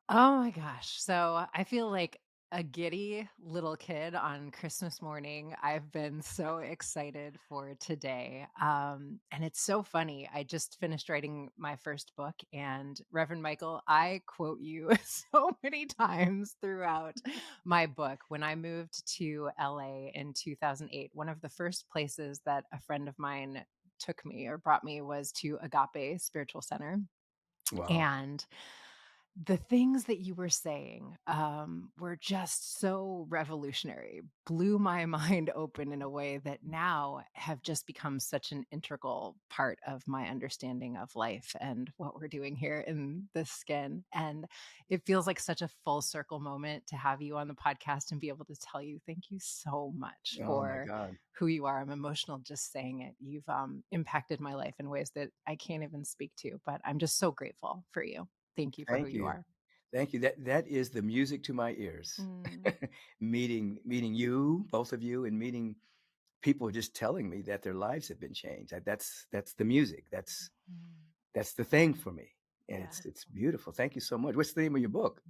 Oh my gosh. So I feel like a giddy little kid on Christmas morning. I've been so excited for today. And it's so funny. I just finished writing my first book, and Reverend Michael, I quote you so many times throughout my book. When I moved to LA in 2008, one of the first places that a friend of mine took me or brought me was to Agape Spiritual Center. Wow. And the things that you were saying were just so revolutionary, blew my mind open in a way that now have just become such an integral part of my understanding of life and what we're doing here in the skin. And it feels like such a full circle moment to have you on the podcast and be able to tell you thank you so much Oh my for God. who you are. I'm emotional just saying it. You've impacted my life in ways that I can't even speak to, but I'm just so grateful for you. Thank you for who Thank you you. are. Thank you. That is the music to my ears. Mm, Meeting you, both of you, and meeting people just telling me that their lives have been changed. That's the music. mm. That's the thing for me. And Yeah. it's beautiful. Thank you so much. What's the name of your book?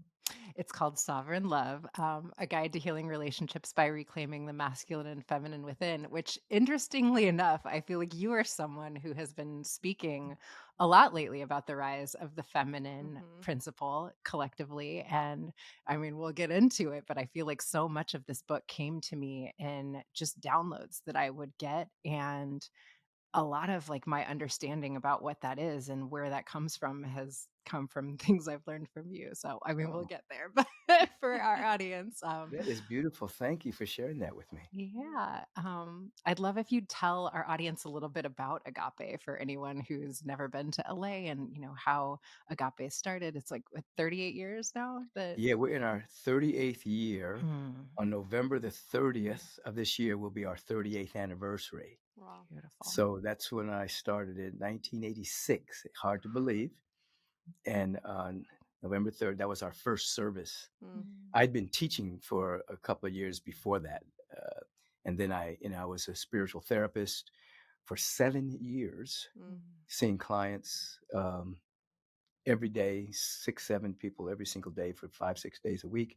It's called Sovereign Love, A Guide to Healing Relationships by Reclaiming the Masculine and Feminine Within, which, interestingly enough, I feel like you are someone who has been speaking a lot lately about the rise of the feminine Mhm. principle collectively. And I mean, we'll get into it, but I feel like so much of this book came to me in just downloads that I would get. And a lot of like my understanding about what that is and where that comes from has come from things I've learned from you. So, I mean, we'll Oh, get there, but for our audience, that is beautiful. Thank you for sharing that with me. yeah, I'd love if you'd tell our audience a little bit about Agape for anyone who's never been to LA and how Agape started. It's like what, 38 years now that. Yeah, we're in our 38th year. Hmm, On November the 30th of this year will be our 38th anniversary. Wow. beautiful. So that's when I started in 1986. Hard to believe. And on November 3rd, that was our first service. Mm. Mm, I'd been teaching for a couple of years before that. Uh, and then I was a spiritual therapist for 7 years, Mm. mm, seeing clients every day, 6, 7 people every single day for 5, 6 days a week,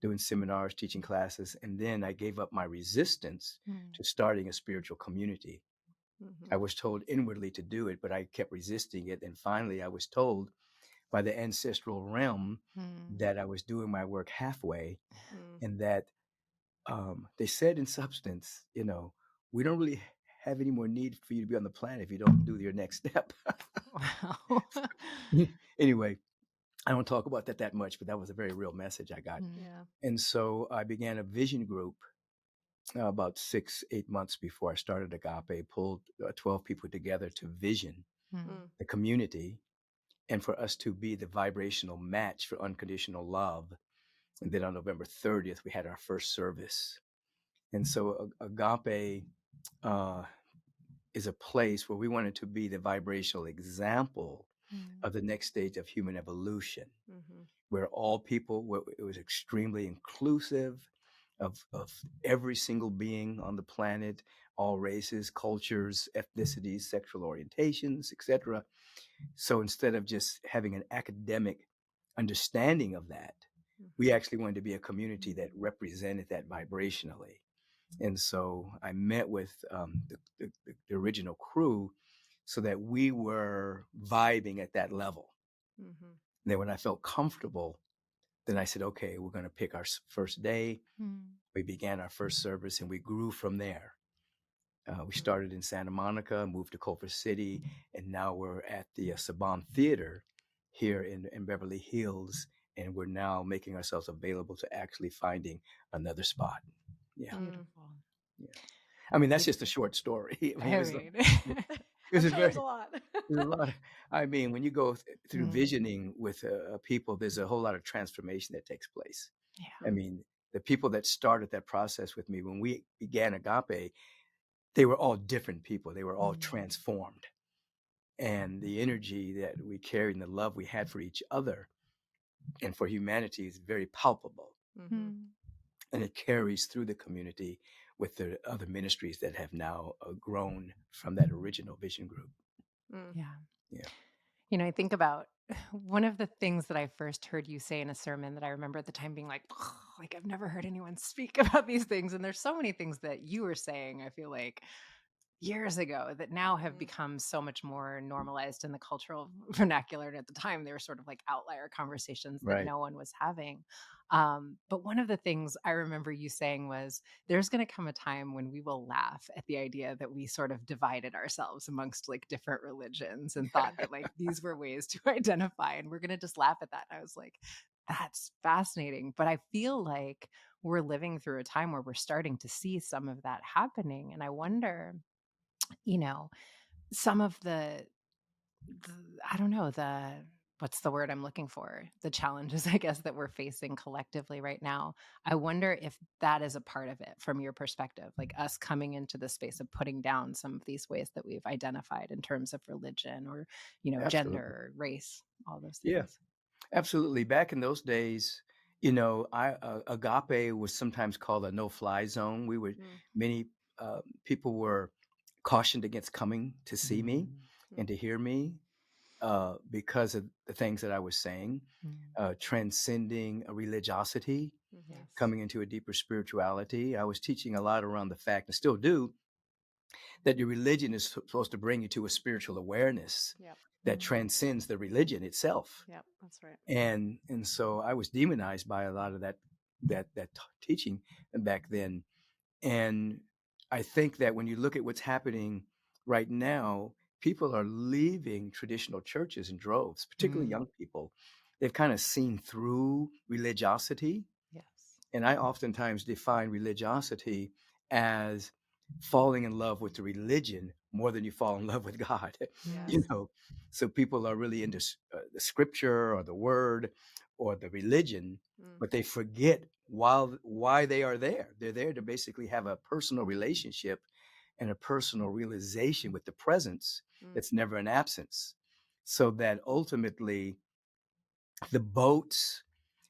doing seminars, teaching classes. And then I gave up my resistance mm, to starting a spiritual community. I Mhm. was told inwardly to do it, but I kept resisting it. And finally, I was told by the ancestral realm mm. that I was doing my work halfway, Mm. and that they said in substance, we don't really have any more need for you to be on the planet if you don't do your next step. Wow. Anyway, I don't talk about that much, but that was a very real message I got. Mm, Yeah. And so I began a vision group about 6, 8 months before I started Agape, pulled 12 people together to vision mm, Mm. the community and for us to be the vibrational match for unconditional love. And then on November 30th, we had our first service. And so Agape uh, is a place where we wanted to be the vibrational example mm, of the next stage of human evolution, Mhm. where all people, where it was extremely inclusive of every single being on the planet, all races, cultures, ethnicities, sexual orientations, etc. So instead of just having an academic understanding of that, we Mhm. actually wanted to be a community that represented that vibrationally. And so I met with the original crew so that we were vibing at that level. Mhm. And then when I felt comfortable, then I said, okay, we're going to pick our first day. mm, We began our first service and we grew from there. We Mm. started in Santa Monica, moved to Culver City, and now we're at the Saban Theater here in Beverly Hills. And we're now making ourselves available to actually finding another spot. Yeah. Mm. beautiful. Yeah. I mean, that's It, just a short story. I mean, I mean, it was I'm a sure there's very, a lot. there's a lot. I mean, when you go through mm, visioning with people, there's a whole lot of transformation that takes place. yeah. I Mm. mean, the people that started that process with me when we began Agape, they were all different people. They were all Mm, transformed. And the energy that we carried and the love we had for each other and for humanity is very palpable. Mhm. mm, And it carries through the community with the other ministries that have now grown from that original vision group. Mm. yeah. Yeah. I think about one of the things that I first heard you say in a sermon that I remember at the time being like I've never heard anyone speak about these things. And there's so many things that you were saying, I feel like years ago that now have Mm, become so much more normalized in the cultural vernacular. And at the time, they were sort of like outlier conversations that Right. no one was having. But one of the things I remember you saying was there's going to come a time when we will laugh at the idea that we sort of divided ourselves amongst like different religions and thought that like these were ways to identify. And we're going to just laugh at that. And I was like, that's fascinating. But I feel like we're living through a time where we're starting to see some of that happening. And I wonder, you know, some of the I don't know, what's the word I'm looking for? The challenges, I guess, that we're facing collectively right now. I wonder if that is a part of it from your perspective, like us coming into the space of putting down some of these ways that we've identified in terms of religion or, gender Absolutely. or race, all those Yeah. things. Absolutely. Back in those days, Agape was sometimes called a no-fly zone. mm, Many people were cautioned against coming to see me Mm, and mm, to hear me because of the things that I was saying, mm, transcending a religiosity, mhm. yes. coming into a deeper spirituality. I was teaching a lot around the fact, and still do, that your religion is supposed to bring you to a spiritual awareness Yep, that Mm, transcends the religion itself. yep, that's right. And so I was demonized by a lot of that teaching back then. And I think that when you look at what's happening right now, people are leaving traditional churches in droves, particularly mm, young people. They've kind of seen through religiosity, yes. and I oftentimes define religiosity as falling in love with the religion more than you fall in love with God. you Yes. Mm, know, so people are really into the scripture or the word or the religion, Mm, but they forget why they are there. They're there to basically have a personal relationship and a personal realization with the presence mm, that's never an absence. So that ultimately the boats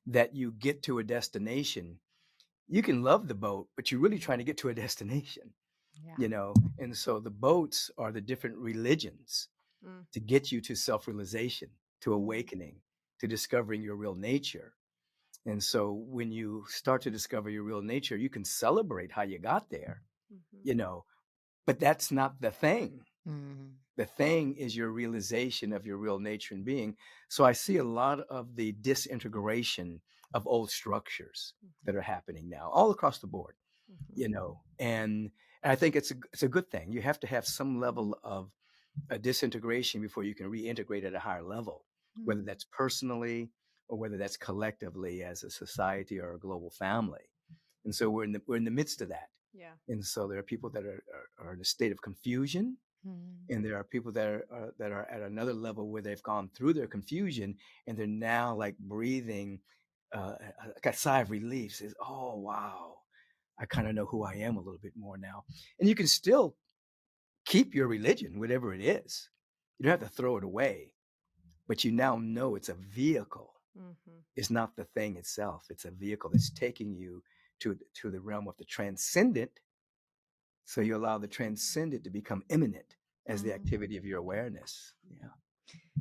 that you get to a destination, you can love the boat, but you're really trying to get to a destination, yeah. you know? And so the boats are the different religions mm, to get you to self realization, to mm, awakening, to discovering your real nature. And so when you start to discover your real nature, you can celebrate how you got there, mhm, you know, but that's not the thing. Mm, The thing is your realization of your real nature and being. So I see a lot of the disintegration of old structures that mhm, are happening now all across the board, mhm, and I think it's a good thing. You have to have some level of a disintegration before you can reintegrate at a higher level, whether mm, that's personally or whether that's collectively as a society or a global family. And so we're in the midst of that. Yeah. And so there are people that are in a state of confusion, mm, and there are people that are at another level where they've gone through their confusion and they're now like breathing like a sigh of relief. Says, "Oh wow, I kind of know who I am a little bit more now." And you can still keep your religion, whatever it is. You don't have to throw it away, but you now know it's a vehicle. Mhm, It's not the thing itself. It's a vehicle that's taking you to the realm of the transcendent. So you allow the transcendent to become imminent as the mm, activity of your awareness. Yeah.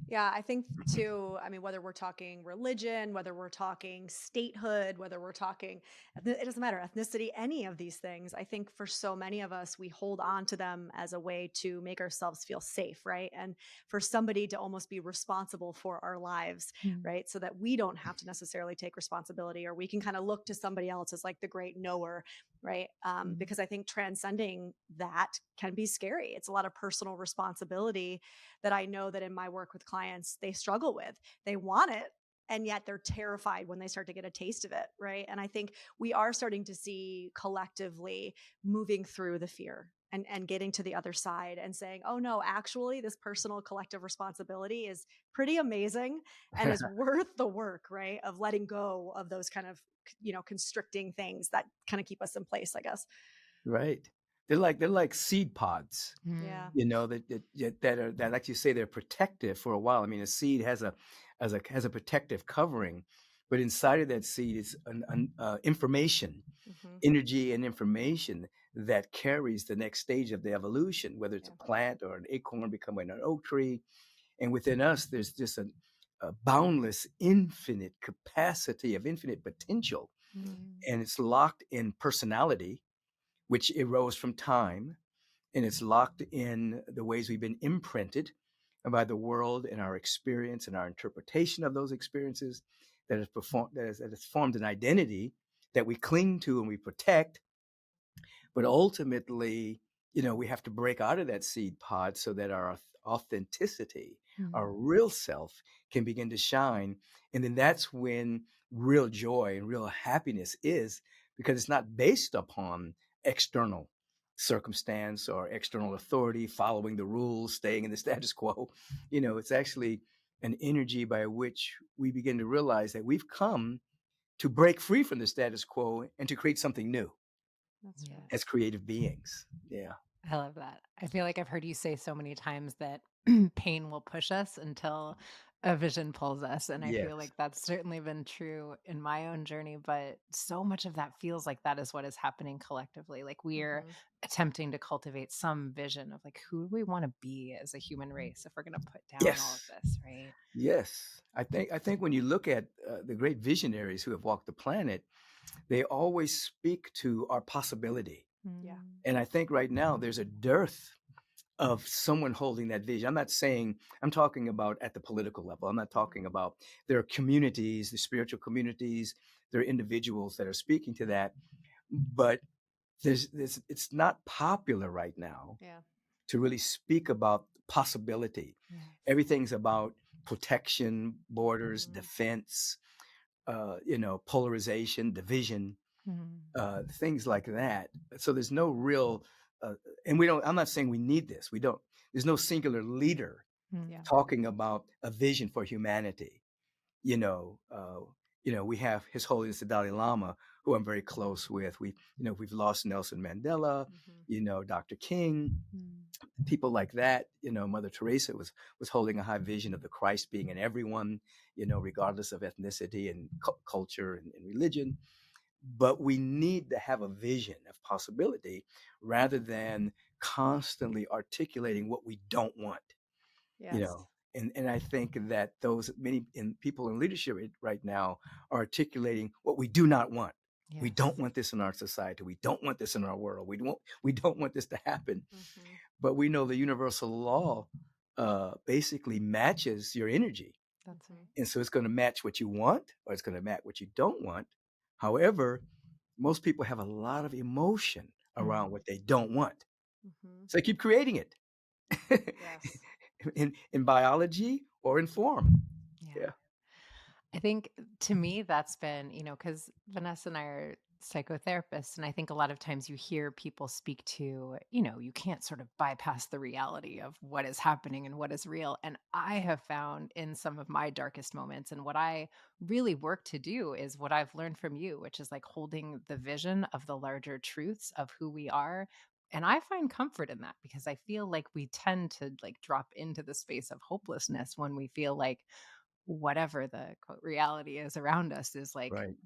Yeah, I think too, I mean, whether we're talking religion, whether we're talking statehood, whether we're talking, it doesn't matter, ethnicity, any of these things. I think for so many of us, we hold on to them as a way to make ourselves feel safe, right? And for somebody to almost be responsible for our lives, mm, right? So that we don't have to necessarily take responsibility, or we can kind of look to somebody else as like the great knower, right? mm, Because I think transcending that can be scary. It's a lot of personal responsibility that I know that in my work with clients, they struggle with. They want it, and yet they're terrified when they start to get a taste of it, right? And I think we are starting to see collectively moving through the fear and getting to the other side and saying, oh no, actually, this personal collective responsibility is pretty amazing and is worth the work, right? Of letting go of those kind of, constricting things that kind of keep us in place, I guess. Right. They're like seed pods, Yeah. mm, that like you say, they're protective for a while. I mean, a seed has a protective covering, but inside of that seed is information, Hmm. energy, and information that carries the next stage of the evolution, whether it's Yeah. a plant or an acorn becoming an oak tree. And within us, there's just a boundless, infinite capacity of infinite potential. Mm. And it's locked in personality, which arose from time. And it's locked in the ways we've been imprinted by the world and our experience and our interpretation of those experiences that has formed an identity that we cling to and we protect. But ultimately, we have to break out of that seed pod so that our authenticity, our Mm. real self, can begin to shine. And then that's when real joy and real happiness is, because it's not based upon external circumstance or external authority, following the rules, staying in the status quo. It's actually an energy by which we begin to realize that we've come to break free from the status quo and to create something new That's Yeah. right. as creative beings. Yeah. I love that. I feel like I've heard you say so many times that pain will push us until a vision pulls us. And I feel Yes. like that's certainly been true in my own journey. But so much of that feels like that is what is happening collectively. Like we're Mhm. attempting to cultivate some vision of like who do we want to be as a human race if we're going to put down all of Yes. this, right? Yes. I think when you look at the great visionaries who have walked the planet, they always speak to our possibility. Yeah. Mm. And I think right now there's a dearth of someone holding that vision. I'm talking about at the political level. I'm not talking Mhm. about, there are communities, the spiritual communities, there are individuals that are speaking to that. But it's not popular right now Yeah. to really speak about possibility. Yes. Everything's about protection, borders, Mhm. defense, polarization, division, Mm. things like that. So there's no real, and we don't. I'm not saying we need this. We don't. There's no singular leader Yeah. Mm. talking about a vision for humanity. You know, uh, we have His Holiness the Dalai Lama, who I'm very close with. We've lost Nelson Mandela, Mhm. Dr. King, Mm. people like that. Mother Teresa was holding a high vision of the Christ being in everyone, regardless of ethnicity and culture and religion. But we need to have a vision of possibility rather than constantly articulating what we don't want, you Yes. know. And I think that those people in leadership right now are articulating what we do not want. We don't Yes. want this in our society. We don't want this in our world. We don't want this to happen. Mhm. But we know the universal law basically matches your energy. That's Mhm. right. And so it's going to match what you want or it's going to match what you don't want. However, most people have a lot of emotion around Mm. what they don't want. Mhm. So they keep creating it Yes. in biology or in form. Yeah. Yeah. I think to me that's been, because Vanessa and I are psychotherapists, and I think a lot of times you hear people speak to, you can't sort of bypass the reality of what is happening and what is real. And I have found in some of my darkest moments, and what I really work to do is what I've learned from you, which is like holding the vision of the larger truths of who we are. And I find comfort in that because I feel like we tend to like drop into the space of hopelessness when we feel like whatever the quote reality is around us is like Right.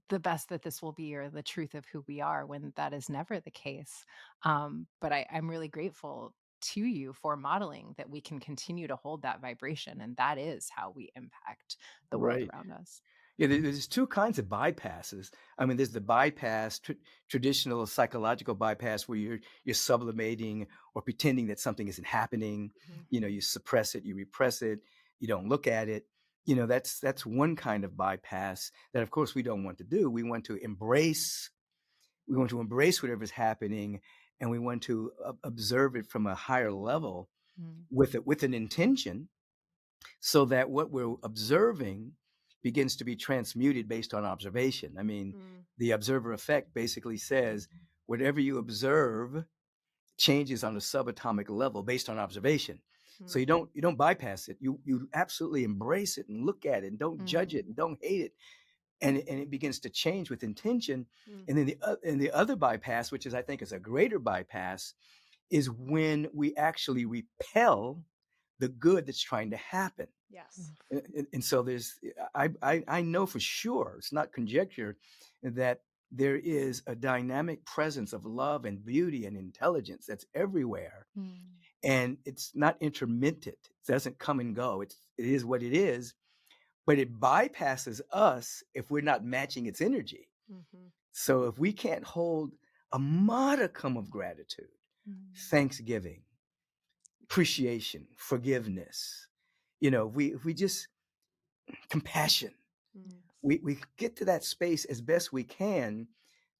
the best that this will be or the truth of who we are when that is never the case. But I'm really grateful to you for modeling that we can continue to hold that vibration. And that is how we impact the world Right. around us. Yeah, there's two kinds of bypasses. I mean, there's the bypass, traditional psychological bypass, where you're sublimating or pretending that something isn't happening. Mhm. You suppress it, you repress it, you don't look at it. That's one kind of bypass that, of course, we don't want to do. We want to embrace. We want to embrace whatever's happening, and we want to observe it from a higher level Mm. with an intention, so that what we're observing begins to be transmuted based on observation. I mean, Mm. the observer effect basically says whatever you observe changes on a subatomic level based on observation. So Mm. you don't bypass it. You absolutely embrace it and look at it and don't judge it Mm. and don't hate it. And it begins to change with intention. Mm. And then the other bypass, which is I think is a greater bypass, is when we actually repel the good that's trying to happen. Yes. Oof. And so I know for sure, it's not conjecture, that there is a dynamic presence of love and beauty and intelligence that's everywhere. Mm. and it's not intermittent. It doesn't come and go. It is what it is, but it bypasses us if we're not matching its energy. Mm-hmm. So if we can't hold a modicum of gratitude, thanksgiving, appreciation, forgiveness, if we just compassion, Mm. we get to that space as best we can,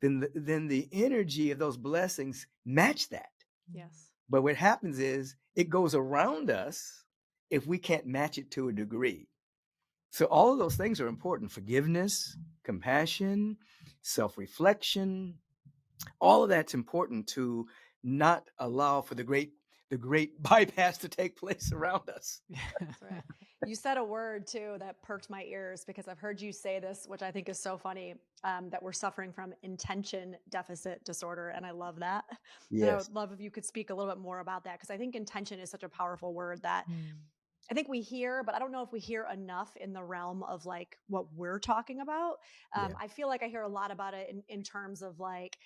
then the energy of those blessings match that. Yes. But what happens is it goes around us if we can't match it to a degree. So all of those things are important: forgiveness, compassion, self-reflection. All of that's important to not allow for the great bypass to take place around us. That's right. You said a word too that perked my ears because I've heard you say this, which I think is so funny, that we're suffering from intention deficit disorder. And I love that. And I Yes. would love if you could speak a little bit more about that because I think intention is such a powerful word that I think we hear, but I don't know if we hear enough in the realm of like what we're talking about. Yeah. I feel like I hear a lot about it in terms of like,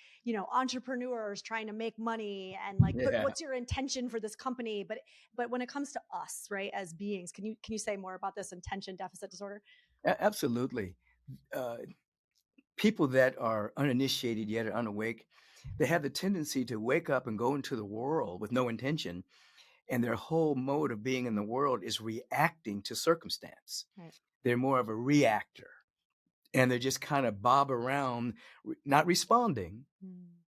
entrepreneurs trying to make money and like, but Yeah. what's your intention for this company? But when it comes to us, right, as beings, can you say more about this intention deficit disorder? Absolutely. Uh, People that are uninitiated yet or unawake, they have the tendency to wake up and go into the world with no intention, and their whole mode of being in the world is reacting to circumstance. Right. They're more of a reactor, and they're just kind of bob around, not responding,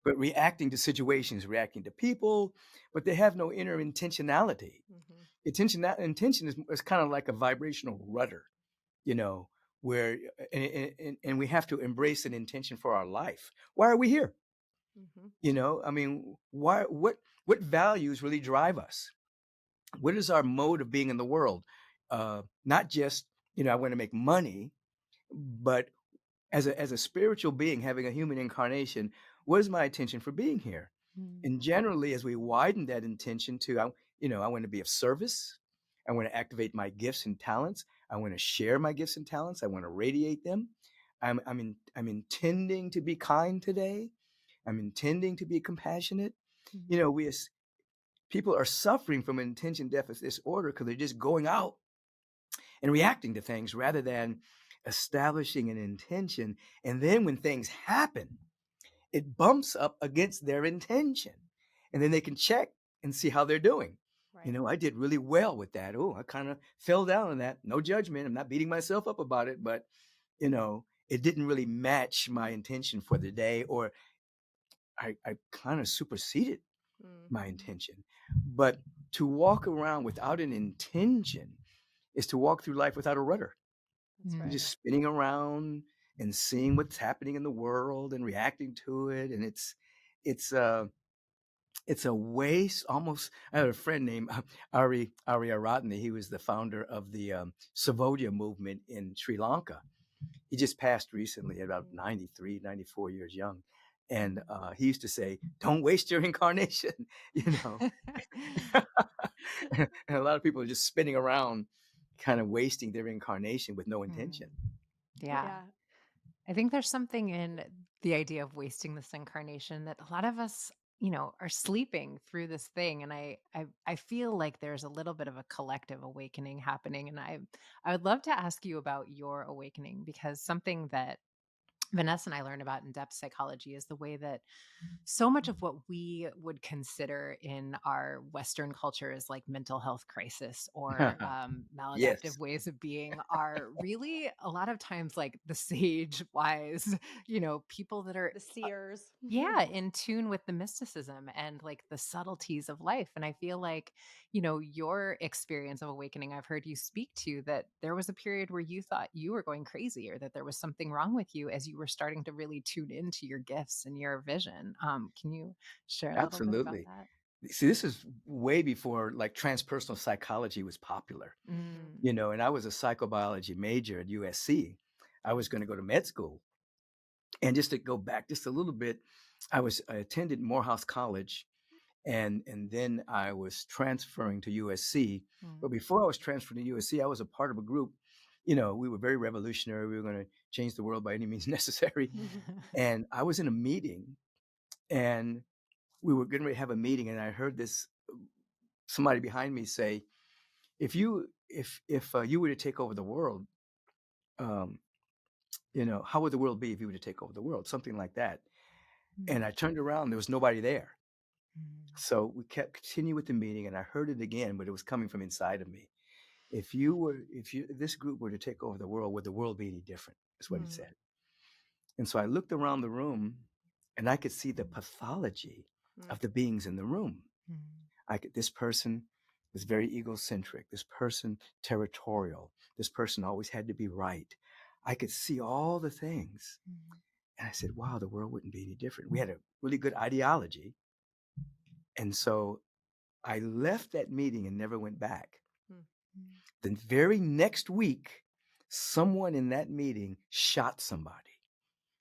but reacting to situations, reacting to people, but they have no inner intentionality. Mm-hmm. Intention is kind of like a vibrational rudder, you know, where and we have to embrace an intention for our life. Why are we here? Mm-hmm. I mean, why? What values really drive us? What is our mode of being in the world? Not just I want to make money, but as a spiritual being having a human incarnation, what is my intention for being here? And generally, as we widen that intention to, I want to be of service. I want to activate my gifts and talents. I want to share my gifts and talents. I want to radiate them. I'm intending to be kind today. I'm intending to be compassionate. You know, we as people are suffering from an attention deficit disorder because they're just going out and reacting to things rather than establishing an intention. And then when things happen, it bumps up against their intention. And then they can check and see how they're doing. Right. I did really well with that. Oh, I kind of fell down on that. No judgment. I'm not beating myself up about it, but it didn't really match my intention for the day, or I kind of superseded my intention. But to walk around without an intention is to walk through life without a rudder. That's You're right. just spinning around and seeing what's happening in the world and reacting to it. And it's a waste almost. I had a friend named Ari Aratne. He was the founder of the Savodia movement in Sri Lanka. He just passed recently at about 93, 94 years young. And he used to say, don't waste your incarnation, you know. And a lot of people are just spinning around, kind of wasting their incarnation with no intention. Yeah. Yeah. I think there's something in the idea of wasting this incarnation that a lot of us, are sleeping through this thing. And I feel like there's a little bit of a collective awakening happening. And I would love to ask you about your awakening, because something that Vanessa and I learned about in depth psychology is the way that so much of what we would consider in our Western culture as like mental health crisis or maladaptive Yes, ways of being are really a lot of times like the sage, wise, people that are The seers. yeah, in tune with the mysticism and like the subtleties of life. And I feel like, your experience of awakening, I've heard you speak to that there was a period where you thought you were going crazy or that there was something wrong with you as you were starting to really tune into your gifts and your vision. Can you share a little bit about absolutely. that? See, this is way before like transpersonal psychology was popular, Mm-hmm. and I was a psychobiology major at USC. I was going to go to med school. And just to go back just a little bit, I attended Morehouse College, and then I was transferring to USC. But before I was transferring to USC, I was a part of a group. We were very revolutionary. We were going to change the world by any means necessary. And I was in a meeting, and we were getting ready to have a meeting, and I heard this somebody behind me say, if you were to take over the world, um, how would the world be if you were to take over the world? Something like that. And I turned around, there was nobody there. Mm. So we kept continue with the meeting, and I heard it again, but it was coming from inside of me. If this group were to take over the world, would the world be any different? Is what it Mm. said. And so I looked around the room, and I could see the pathology Mm. of the beings in the room. Mm. This person was very egocentric. This person territorial. This person always had to be right. I could see all the things. Mm. And I said, wow, the world wouldn't be any different. We had a really good ideology. And so I left that meeting and never went back. Mm. The very next week, someone in that meeting shot somebody.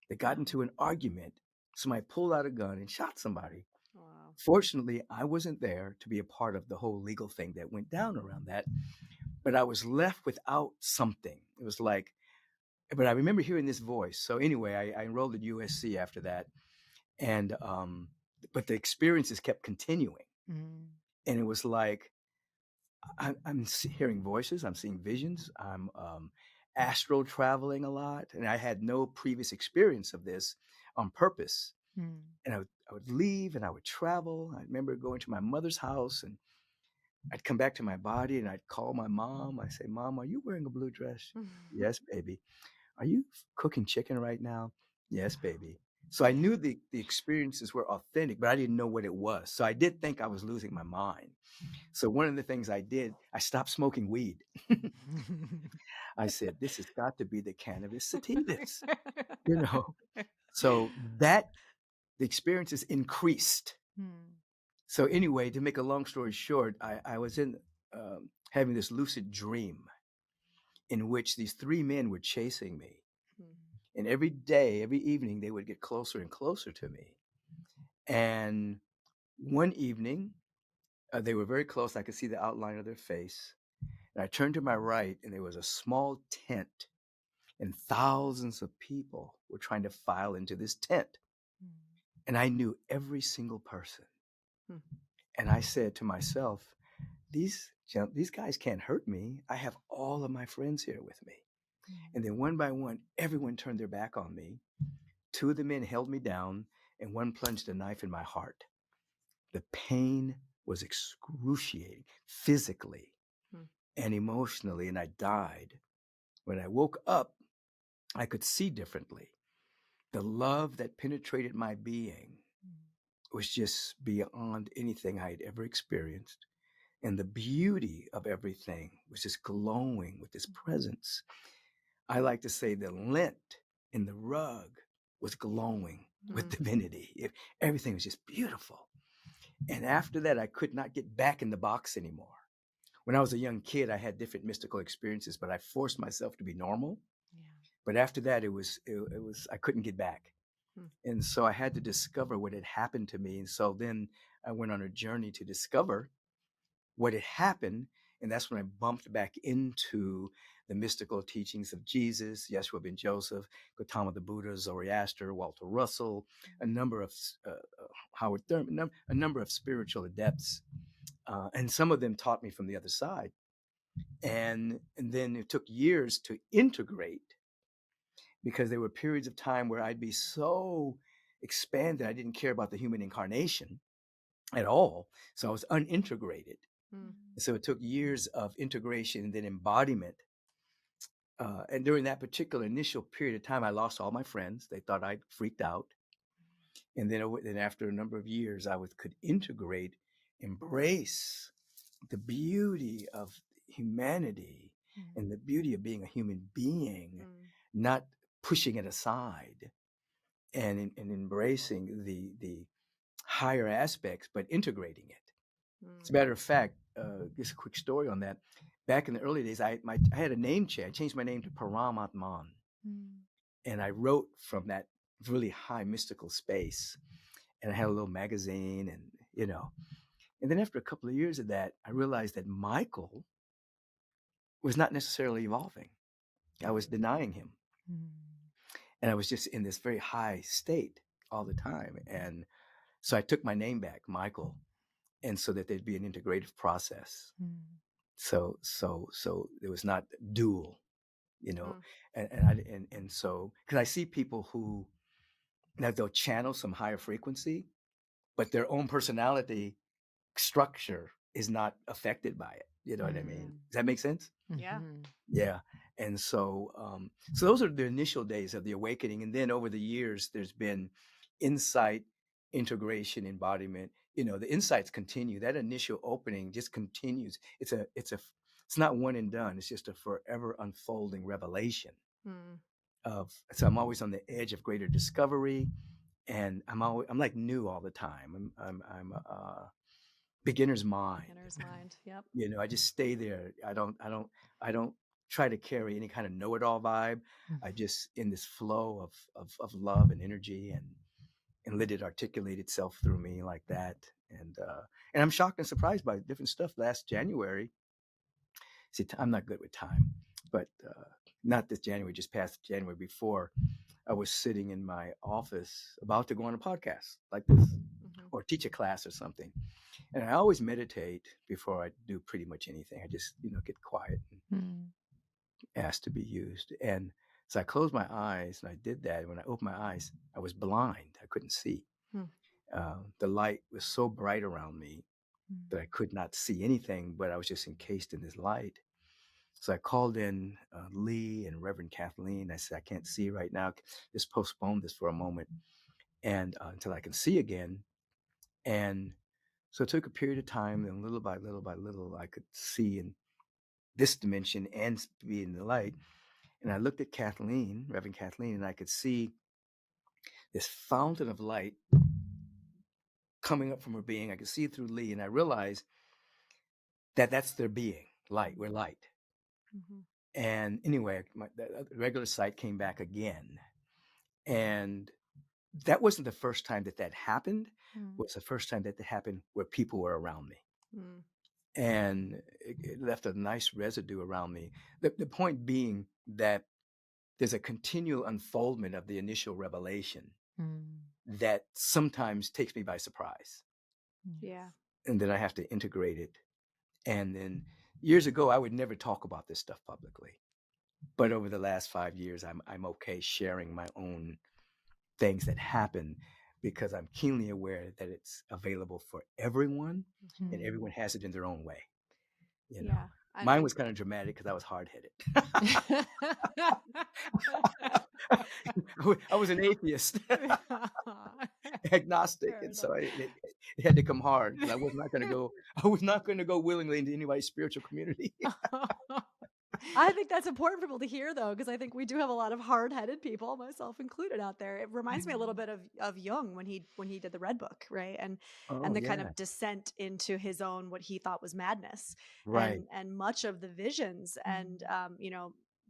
They got into an argument. Somebody pulled out a gun and shot somebody. Wow. Fortunately, I wasn't there to be a part of the whole legal thing that went down around that, but I was left without something. It was like, but I remember hearing this voice. So anyway, I enrolled at USC after that, and but the experiences kept continuing, Mm. and it was like I'm hearing voices, I'm seeing visions, I'm astral traveling a lot, and I had no previous experience of this on purpose. Mm. And I would leave and I would travel. I remember going to my mother's house, and I'd come back to my body and I'd call my mom. I say, Mom, are you wearing a blue dress? Yes, baby. Are you cooking chicken right now? Yes, baby. So I knew the experiences were authentic, but I didn't know what it was. So I did think I was losing my mind. So one of the things I did, I stopped smoking weed. I said, this has got to be the cannabis sativas, you know. So that the experiences increased. Mm. So anyway, to make a long story short, I was in having this lucid dream in which these three men were chasing me. Mm. And every day, every evening, they would get closer and closer to me. And one evening, they were very close. I could see the outline of their face. And I turned to my right, and there was a small tent, and thousands of people were trying to file into this tent. Mm. And I knew every single person. Mm. And I said to myself, these guys can't hurt me. I have all of my friends here with me. Mm. And then one by one, everyone turned their back on me. Two of the men held me down, and one plunged a knife in my heart. The pain was excruciating, physically Mm. and emotionally, and I died. When I woke up, I could see differently. The love that penetrated my being was just beyond anything I had ever experienced. And the beauty of everything was just glowing with this presence. I like to say the lint in the rug was glowing with Mm. divinity. Everything was just beautiful. And after that, I could not get back in the box anymore. When I was a young kid, I had different mystical experiences, but I forced myself to be normal. Yeah. But after that, it was I couldn't get back. Mm. And so I had to discover what had happened to me. And so then I went on a journey to discover what had happened. And that's when I bumped back into the mystical teachings of Jesus, Yeshua ben Joseph, Gautama the Buddha, Zoroaster, Walter Russell, a number of Howard Thurman, a number of spiritual adepts. And some of them taught me from the other side. And then it took years to integrate, because there were periods of time where I'd be so expanded, I didn't care about the human incarnation at all. So I was unintegrated. Mm. So it took years of integration and then embodiment. And during that particular initial period of time, I lost all my friends. They thought I'd freaked out. And then after a number of years, could integrate, embrace the beauty of humanity and the beauty of being a human being, Mm. not pushing it aside, and embracing the higher aspects, but integrating it. As a Mm. matter of fact, just a quick story on that. Back in the early days, I had a name change. I changed my name to Paramatman, Mm. and I wrote from that really high mystical space. And I had a little magazine, and and then after a couple of years of that, I realized that Michael was not necessarily evolving. I was denying him, Mm. and I was just in this very high state all the time. And so I took my name back, Michael. and so that there'd be an integrative process. Mm. So it was not dual, you know, Mm. and so because I see people who now they'll channel some higher frequency, but their own personality structure is not affected by it. You know what I mean? Mm. Does that make sense? Yeah. Mhm. Yeah. And so, so those are the initial days of the awakening. And then over the years, there's been insight, integration, embodiment. You know, the insights continue. That initial opening just continues. It's not one and done. It's just a forever unfolding revelation Mm. so I'm always on the edge of greater discovery, and I'm like new all the time. I'm beginner's mind. Beginner's mind. Yep. You know, I just stay there. I don't try to carry any kind of know-it-all vibe. I just in this flow of love and energy, and let it articulate itself through me like that. And I'm shocked and surprised by different stuff. Last January, see, I'm not good with time, but not this January, just past January before, I was sitting in my office about to go on a podcast like this Mm-hmm. or teach a class or something. And I always meditate before I do pretty much anything. I just, get quiet and Mm. ask to be used. And so I closed my eyes and I did that. And when I opened my eyes, I was blind. I couldn't see. Hmm. The light was so bright around me Mm. that I could not see anything, but I was just encased in this light. So I called in Lee and Reverend Kathleen. I said, I can't see right now. Just postpone this for a moment and until I can see again. And so it took a period of time, and little by little by little, I could see in this dimension and be in the light. And I looked at Kathleen, Reverend Kathleen, and I could see this fountain of light coming up from her being. I could see it through Lee, and I realized that that's their being, light. We're light. Mm-hmm. And anyway, the regular sight came back again. And that wasn't the first time that happened. It Mm. was the first time that happened where people were around me. Mm. And it left a nice residue around me. The point being that there's a continual unfoldment of the initial revelation Mm. that sometimes takes me by surprise. Yeah. And then I have to integrate it. And then years ago, I would never talk about this stuff publicly. But over the last 5 years, I'm okay sharing my own things that happen because I'm keenly aware that it's available for everyone and Mm. everyone has it in their own way. Yeah. Mine was kind of dramatic because I was hard-headed. I was an atheist, agnostic, Fair and enough. so it had to come hard because I was not going to go. I was not going to go willingly into anybody's spiritual community. I think that's important for people to hear, though, because I think we do have a lot of hard-headed people, myself included, out there. It reminds me a little bit of Jung when he did the Red Book, right? And Oh the kind yeah, of descent into his own what he thought was madness, right. and much of the visions and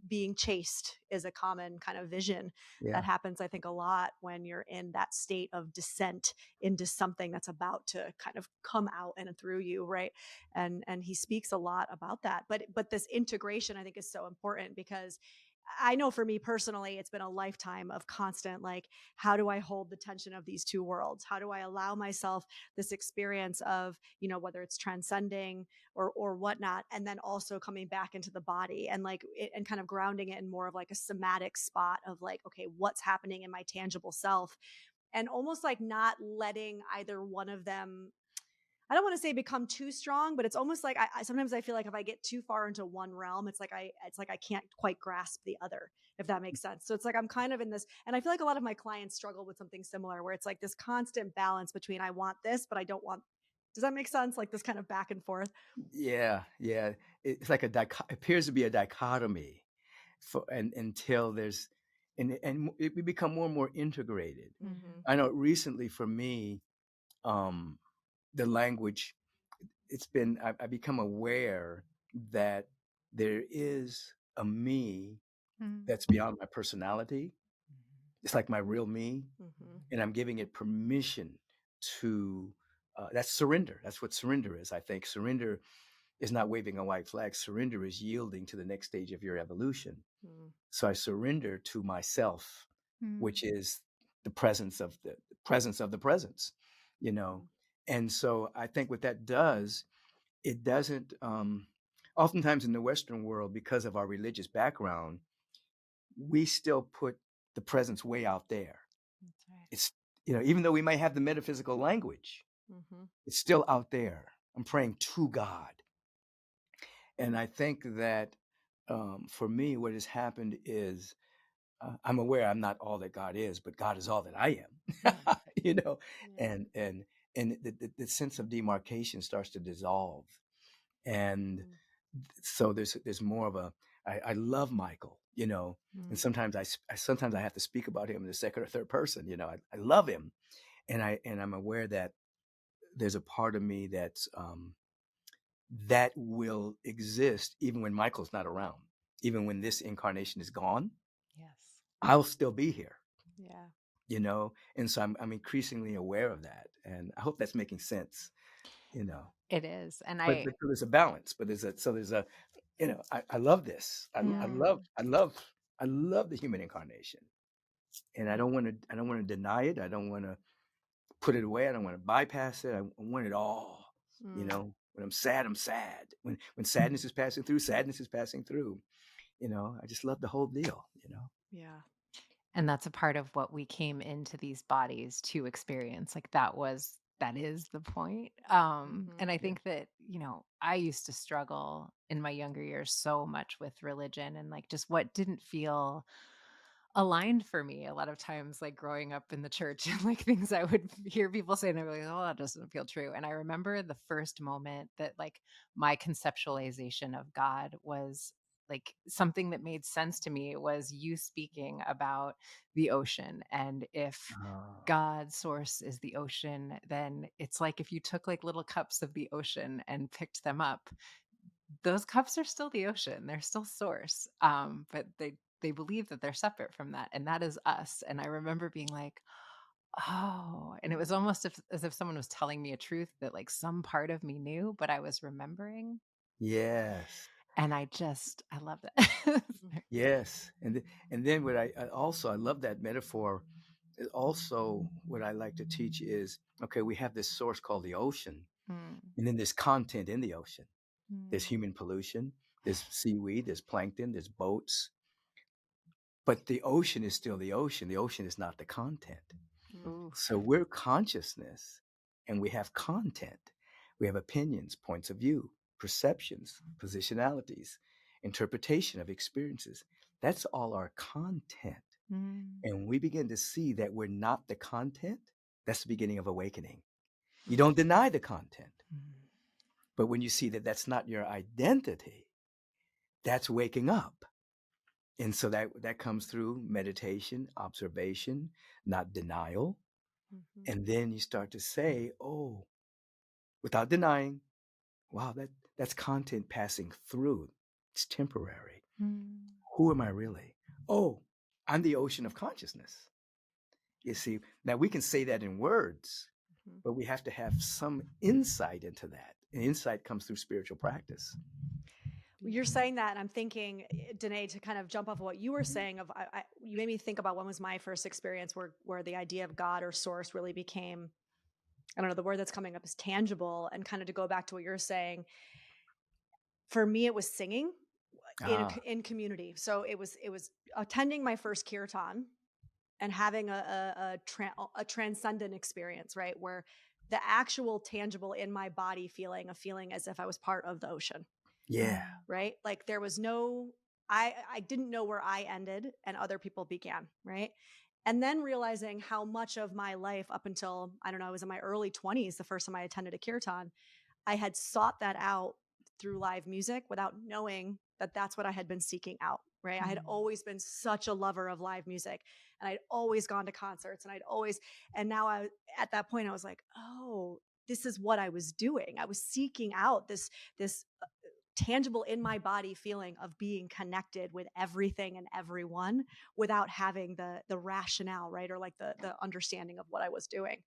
being chased is a common kind of vision that Yeah, happens. I think a lot when you're in that state of descent into something that's about to kind of come out and through you, right? And he speaks a lot about that, but this integration I think is so important because I know for me personally it's been a lifetime of constant, like, how do I hold the tension of these two worlds? How do I allow myself this experience of, whether it's transcending or whatnot, and then also coming back into the body and like it, and kind of grounding it in more of like a somatic spot of like, okay, what's happening in my tangible self, and almost like not letting either one of them, I don't want to say become too strong, but it's almost like I sometimes I feel like if I get too far into one realm, it's like I can't quite grasp the other, if that makes sense. So it's like I'm kind of in this, and I feel like a lot of my clients struggle with something similar, where it's like this constant balance between I want this, but I don't want. Does that make sense? Like this kind of back and forth. yeah, yeah. It's like appears to be a dichotomy, and until there's, and we become more and more integrated. Mm-hmm. I know recently for me, um, the language, I become aware that there is a me Mm. that's beyond my personality. It's like my real me, Mm-hmm. and I'm giving it permission to, that's surrender. That's what surrender is. I think surrender is not waving a white flag. Surrender is yielding to the next stage of your evolution. Mm-hmm. So I surrender to myself, Mm. which is the presence of the presence, you know, And so I think what that does, it doesn't, oftentimes in the Western world, because of our religious background, we still put the presence way out there. That's right. It's, even though we might have the metaphysical language, Mm-hmm. it's still out there. I'm praying to God. And I think that for me, what has happened is I'm aware I'm not all that God is, but God is all that I am. Mm. you know, Yeah. and the sense of demarcation starts to dissolve, and Mm. so there's more of a I love Michael, and Mm. sometimes sometimes I have to speak about him in the second or third person. I love him, and I'm aware that there's a part of me that will exist even when Michael's not around, even when this incarnation is gone. Yes. I'll still be here, Yeah. and so I'm increasingly aware of that, and I hope that's making sense, you know. It is. And But so there's a balance, but there's a I love this. Mm. I love the human incarnation, and I don't want to deny it. I don't want to put it away. I don't want to bypass it. I want it all. Mm. When I'm sad, I'm sad. When sadness is passing through, sadness is passing through. I just love the whole deal. Yeah. And that's a part of what we came into these bodies to experience. Like that is the point. Mm-hmm. And I Yeah. think that, I used to struggle in my younger years so much with religion and like just what didn't feel aligned for me a lot of times, like growing up in the church and like things I would hear people say and I'd be like, oh, that doesn't feel true. And I remember the first moment that like my conceptualization of God was like something that made sense to me was you speaking about the ocean. And if Oh, God's source is the ocean, then it's like if you took like little cups of the ocean and picked them up, those cups are still the ocean. They're still source. But they believe that they're separate from that, and that is us. And I remember being like, "Oh," and it was almost as if someone was telling me a truth that like some part of me knew, but I was remembering. yes. And I love that. Yes. And then I love that metaphor. Also, what I like to teach is, okay, we have this source called the ocean, Mm, and then there's content in the ocean. There's mm, human pollution, there's seaweed, there's plankton, there's boats, but the ocean is still the ocean. The ocean is not the content. Mm. oof. So we're consciousness, and we have content. We have opinions, points of view, perceptions, positionalities, interpretation of experiences. That's all our content. Mm, And we begin to see that we're not the content. That's the beginning of awakening. You don't deny the content, mm, but when you see that that's not your identity, that's waking up. And so that comes through meditation, observation, not denial. Mm-hmm. And then you start to say, oh, without denying, wow, that's content passing through. It's temporary. mm. Who am I really? Oh, I'm the ocean of consciousness. You see, now we can say that in words, Mm-hmm. but we have to have some insight into that. And insight comes through spiritual practice. You're saying that, and I'm thinking, Danae, to kind of jump off of what you were saying. You made me think about when was my first experience where the idea of God or source really became, I don't know, the word that's coming up is tangible, and kind of to go back to what you're saying. For me, it was singing Ah, in community. So it was attending my first kirtan and having a transcendent experience, right, where the actual tangible in my body feeling, a feeling as if I was part of the ocean. yeah, Right? Like there was no, I didn't know where I ended and other people began, right? And then realizing how much of my life up until, I don't know, I was in my early 20s the first time I attended a kirtan, I had sought that out through live music without knowing that that's what I had been seeking out, right? I had Mm. always been such a lover of live music, and I'd always gone to concerts, and now at that point I was like, "Oh, this is what I was doing. I was seeking out this tangible in my body feeling of being connected with everything and everyone without having the rationale, right? Or like the understanding of what I was doing."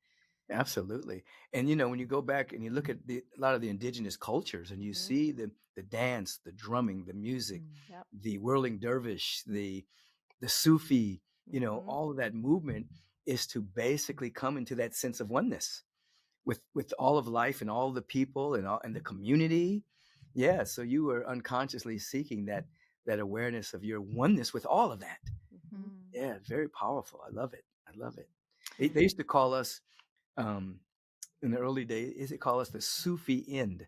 absolutely. And when you go back and you look at a lot of the indigenous cultures, and you Mm-hmm. see the dance, the drumming, the music, Mm. Yep. the whirling dervish, the Sufi, Mm-hmm. all of that movement is to basically come into that sense of oneness. with all of life and all the people and the community. Yeah, so you were unconsciously seeking that awareness of your oneness with all of that. Mhm. Mm. Yeah, very powerful. I love it. I love it. They used to call us um, in the early days. Is it call us the Sufi end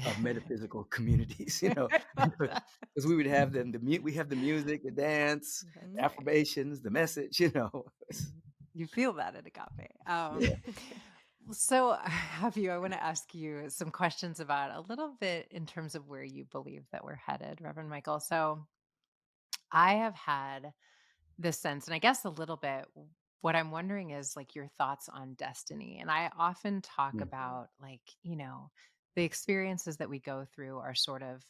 of metaphysical communities? You know, I love that. because we would have we have the music, the dance, That's the right. affirmations, the message. You know, You feel that at Agape. yeah. So, have you? I want to ask you some questions about a little bit in terms of where you believe that we're headed, Reverend Michael. So, I have had this sense, and I guess a little bit. What I'm wondering is like your thoughts on destiny. And I often talk Mm, Mhm. about, like, the experiences that we go through are sort of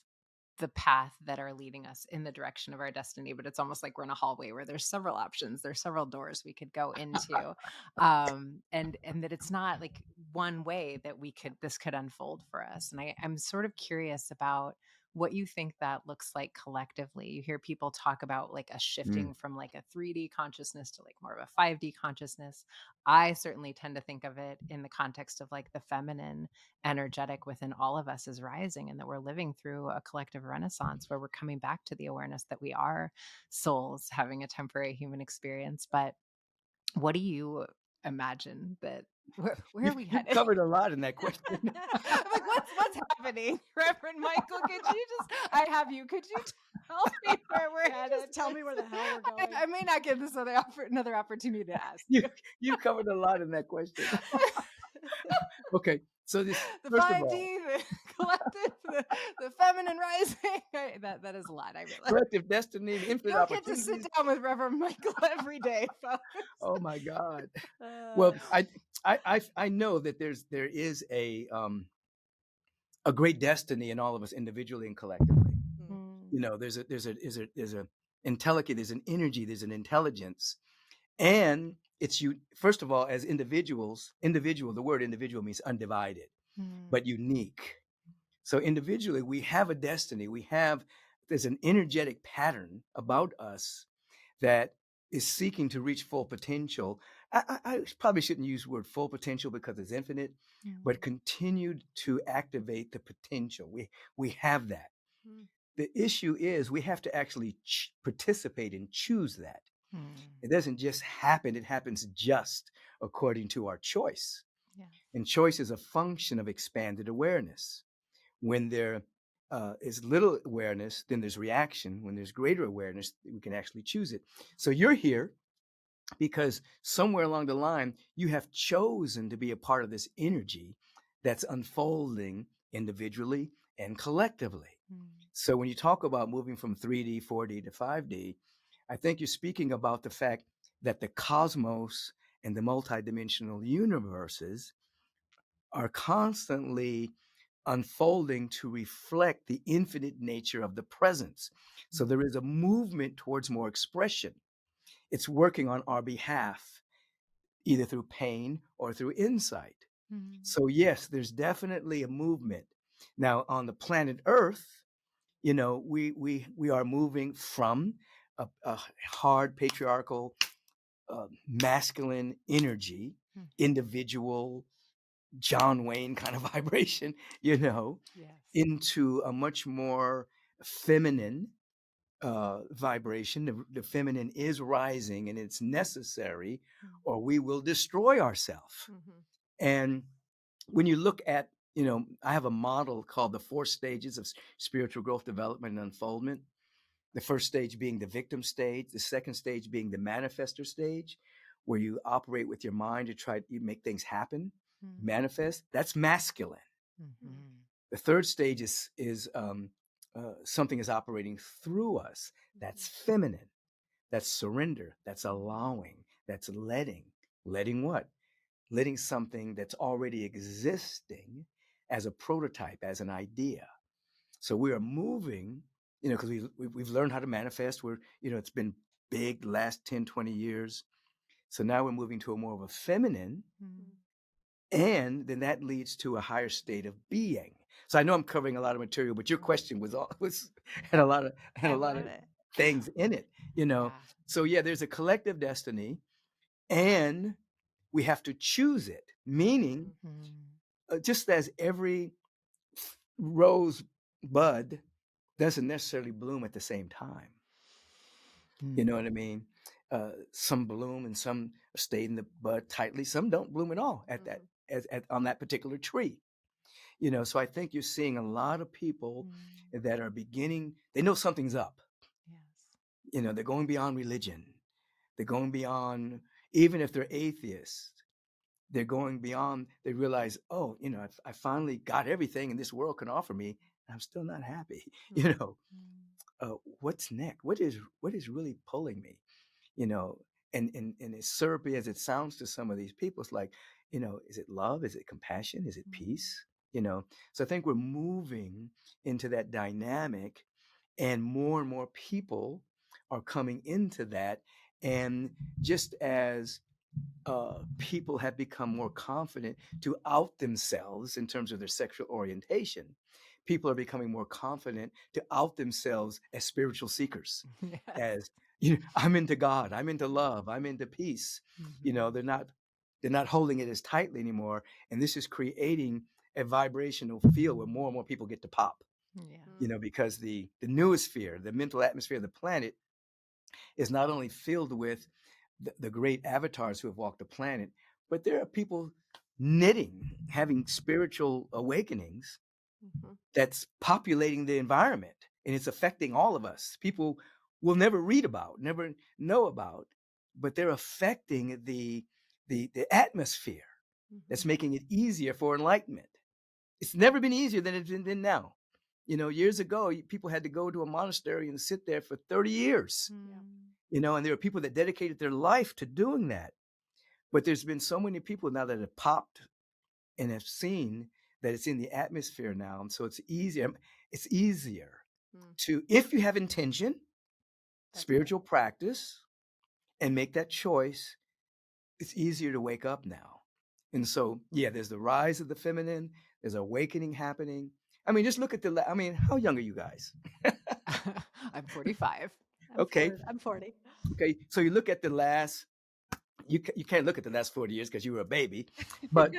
the path that are leading us in the direction of our destiny, but it's almost like we're in a hallway where there's several options, there's several doors we could go into, and that it's not like one way that this could unfold for us. And I'm sort of curious about what you think that looks like collectively. You hear people talk about like a mm, shifting from like a 3D consciousness to like more of a 5D consciousness. I certainly tend to think of it in the context of like the feminine energetic within all of us is rising, and that we're living through a collective renaissance where we're coming back to the awareness that we are souls having a temporary human experience. But what do you imagine that where are we you've headed? covered a lot in that question. I'm like, what's happening, Reverend Michael? Could you tell me where we're headed? Just tell me where the hell we're going. I may not get this another opportunity to ask you you. you covered a lot in that question. Okay, so this The first of all, 5D, the collective, the feminine rising. That is a lot, I realize. collective destiny, You infinite don't get to sit opportunities. down with Reverend Michael every day, folks. Oh my God. Uh, Well, I know that there is a great destiny in all of us individually and collectively. mm, Mm, You know, there's a intelligence, there's an energy, there's an intelligence, and it's you. First of all, as individual. The word individual means undivided, mm, but unique. So individually, we have a destiny. There's an energetic pattern about us that is seeking to reach full potential. I probably shouldn't use the word full potential because it's infinite, but mm, continued to activate the potential. We have that. mm, The issue is we have to actually participate and choose that. mm. It doesn't just happen, it happens just according to our choice. Yeah. And choice is a function of expanded awareness. When there is little awareness, then there's reaction. When there's greater awareness, we can actually choose it. So you're here because somewhere along the line, you have chosen to be a part of this energy that's unfolding individually and collectively. Mm, So when you talk about moving from 3D, 4D to 5D, I think you're speaking about the fact that the cosmos and the multidimensional universes are constantly unfolding to reflect the infinite nature of the presence. So mm, there is a movement towards more expression. It's working on our behalf, either through pain or through insight. mm, So, yes, there's definitely a movement. Now, on the planet Earth, you know, we are moving from a hard patriarchal, masculine energy, mm. individual John Wayne kind of vibration, you know, Yes. into a much more feminine vibration. The feminine is rising and it's necessary, Mm, or we will destroy ourselves. mhm, And when you look at, you know, I have a model called the 4 stages of spiritual growth, development, and unfoldment. The first stage being the victim stage, the second stage being the manifester stage, where you operate with your mind to try to make things happen, mm, manifest. That's masculine. mm, mhm, The third stage is something is operating through us. mhm, That's feminine. That's surrender. That's mm, allowing. That's letting. Letting what? Letting something that's already existing as a prototype, as an idea. So we are moving, you know, because we've learned how to manifest. It's been big the last 10, 20 years. So now we're moving to a more of a feminine, mm. mm. and then that leads to a higher state of being. So I know I'm covering a lot of material, but your question was had a I lot love of it. things in it, you know. Yeah. So yeah, there's a collective destiny, and we have to choose it, meaning Mm. just as every rose bud doesn't necessarily bloom at the same time. You know Mm. what I mean? Some bloom and some stay in the bud tightly. Some don't bloom at all at that Mhm. on that particular tree. So I think you're seeing a lot of people Mm. that are beginning. They know something's up. Yes. They're going beyond religion. They're going beyond, even if they're atheists. They're going beyond. They realize, oh, I finally got everything, and this world can offer me. And I'm still not happy. You Mhm. know, Mm. what's next? What is really pulling me? you know and as syrupy as it sounds to some of these people, it's like, is it love, is it compassion, is it Mm. peace? So I think we're moving into that dynamic, and more people are coming into that. And just as people have become more confident to out themselves in terms of their sexual orientation, people are becoming more confident to out themselves as spiritual seekers, Yes. as I'm into God, I'm into love, I'm into peace. Mhm. They're not holding it as tightly anymore, and this is creating a vibrational field where more and more people get to pop. Yeah. Mm. Because the noosphere, the mental atmosphere of the planet, is not only filled with the great avatars who have walked the planet, but there are people knitting, having spiritual awakenings Mhm. that's populating the environment, and it's affecting all of us. People will never read about, never know about, but they're affecting the atmosphere that's Mhm. making it easier for enlightenment. It's never been easier than it's been now. Years ago, people had to go to a monastery and sit there for 30 years, Yeah. Mm. and there were people that dedicated their life to doing that. But there's been so many people now that have popped and have seen that it's in the atmosphere now. And so it's easier. It's easier Mm. to, if you have intention, That's right. spiritual practice, and make that choice, it's easier to wake up now. And so, yeah, there's the rise of the feminine, there's awakening happening. I mean, just look at how young are you guys? I'm 45. Okay. I'm 40. Okay. So you look at the last, you can't look at the last 40 years because you were a baby, but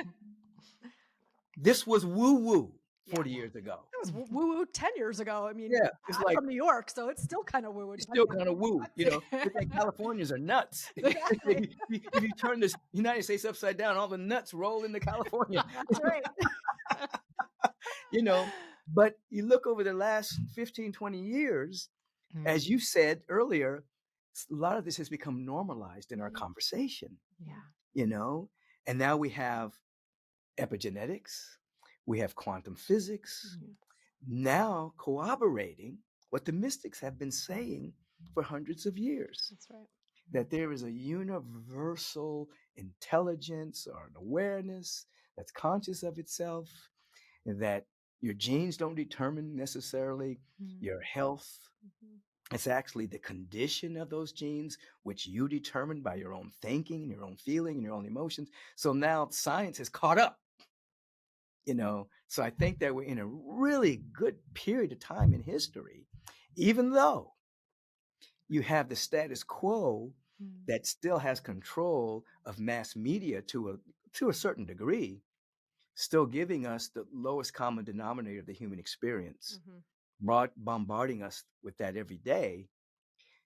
this was woo woo Yeah. 40 years ago. It was woo woo 10 years ago. I mean, Yeah. It's I'm like, from New York, so it's still kind of woo woo it's depending still on kind of who woo. you talk You think Californians are nuts. Exactly. If you turn this United States upside down, all the nuts roll into California. That's right. you know, but you look over the last 15, 20 years, as Mm. you said earlier, a lot of this has become normalized in our Mhm. conversation, Yeah. you know, and now we have epigenetics, we have quantum physics, Mm. now corroborating what the mystics have been saying for hundreds of years, That's right. that there is a universal intelligence or an awareness that's conscious of itself, and that your genes don't determine necessarily your Mm. health. Mhm. It's actually the condition of those genes, which you determine by your own thinking and your own feeling and your own emotions. So now science has caught up. So I think that we're in a really good period of time in history, even though you have the status quo Mm. that still has control of mass media to a certain degree, still giving us the lowest common denominator of the human experience, Mhm. bombarding us with that every day.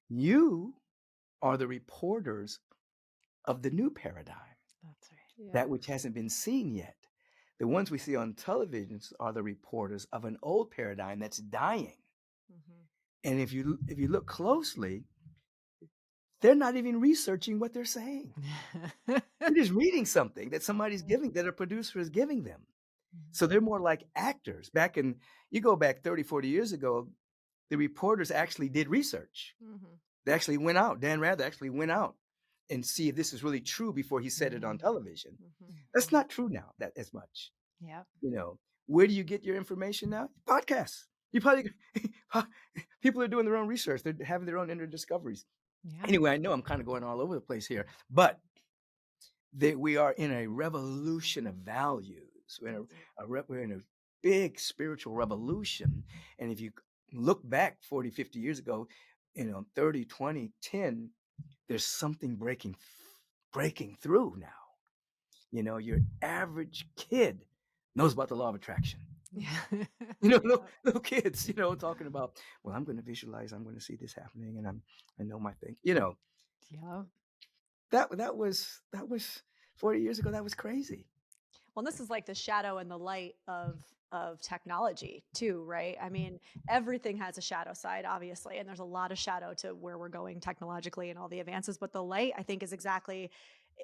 You are the reporters of the new paradigm, That's right. Yeah. that which hasn't been seen yet. The ones we see on televisions are the reporters of an old paradigm that's dying. Mhm. And if you look closely, they're not even researching what they're saying. They're just reading something that somebody's giving, that a producer is giving them. Mhm. So they're more like actors. You go back 30, 40 years ago, the reporters actually did research. Mhm. They actually went out. Dan Rather actually went out and see if this is really true before he said it on Mm. television. Mhm. That's Mhm. not true now, that as much. Yep. Where do you get your information now? Podcasts. You probably people are doing their own research. They're having their own inner discoveries. Yeah. Anyway, I know I'm kind of going all over the place here, but we are in a revolution of values. We're in a big spiritual revolution. And if you look back 40, 50 years ago, 30, 20, 10, there's something breaking through now. Your average kid knows about the law of attraction. Yeah. Little kids, talking about, well, I'm going to visualize, I'm going to see this happening, and I know my thing. Yeah. That was 40 years ago. That was crazy. Well, this is like the shadow and the light of technology too, right? I mean, everything has a shadow side, obviously, and there's a lot of shadow to where we're going technologically and all the advances. But the light, I think, is exactly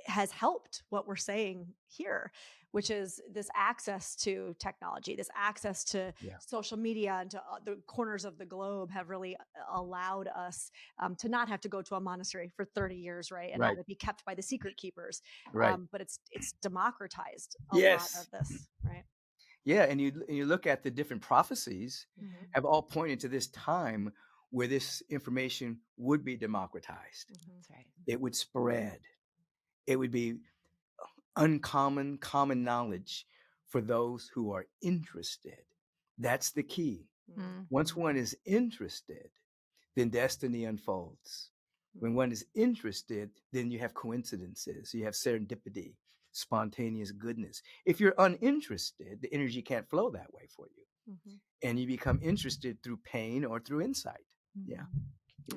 has helped what we're saying here, which is this access to technology, this access to Yeah. social media and to the corners of the globe have really allowed us to not have to go to a monastery for 30 years, right? And Right. have it be kept by the secret keepers. Right. But it's democratized a lot of Yes. this, right? Yeah. And you look at the different prophecies Mhm. have all pointed to this time where this information would be democratized. That's right. It would spread. It would be common knowledge for those who are interested. That's the key. Mm. Once one is interested, then destiny unfolds. When one is interested, then you have coincidences, you have serendipity, spontaneous goodness. If you're uninterested, the energy can't flow that way for you. Mhm. And you become interested through pain or through insight. Yeah.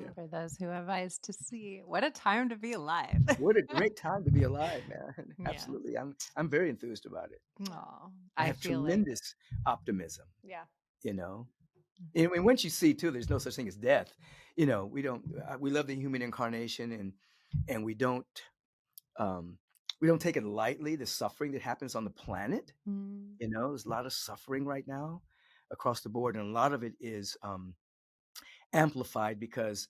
Yeah. For those who have eyes to see, what a time to be alive. What a great time to be alive, man. Yeah. Absolutely. I'm very enthused about it. Oh, I I have feel like, tremendous optimism, Yeah. you know. And once you see too, there's no such thing as death. We don't. We love the human incarnation, and we don't take it lightly. The suffering that happens on the planet. Mm. There's a lot of suffering right now across the board, and a lot of it is amplified because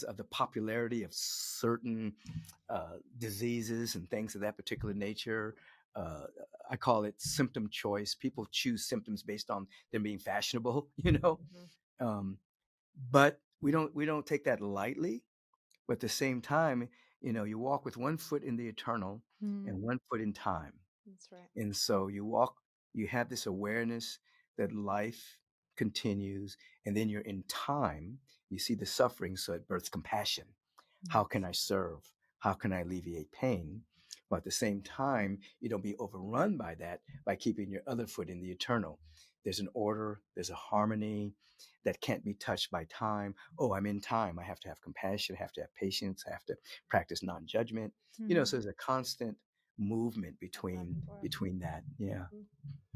of the popularity of certain diseases and things of that particular nature. Uh, I call it symptom choice. People choose symptoms based on them being fashionable, Mhm. but we don't take that lightly. But at the same time, you walk with one foot in the eternal Mm. and one foot in time. That's right. And so you have this awareness that life continues, and then you're in time, you see the suffering, so it births compassion. How can I serve? How can I alleviate pain? But at the same time, you don't be overrun by that by keeping your other foot in the eternal. There's an order, there's a harmony that can't be touched by time. Oh, I'm in time. I have to have compassion, I have to have patience, I have to practice non-judgment. So there's a constant movement between that. Yeah.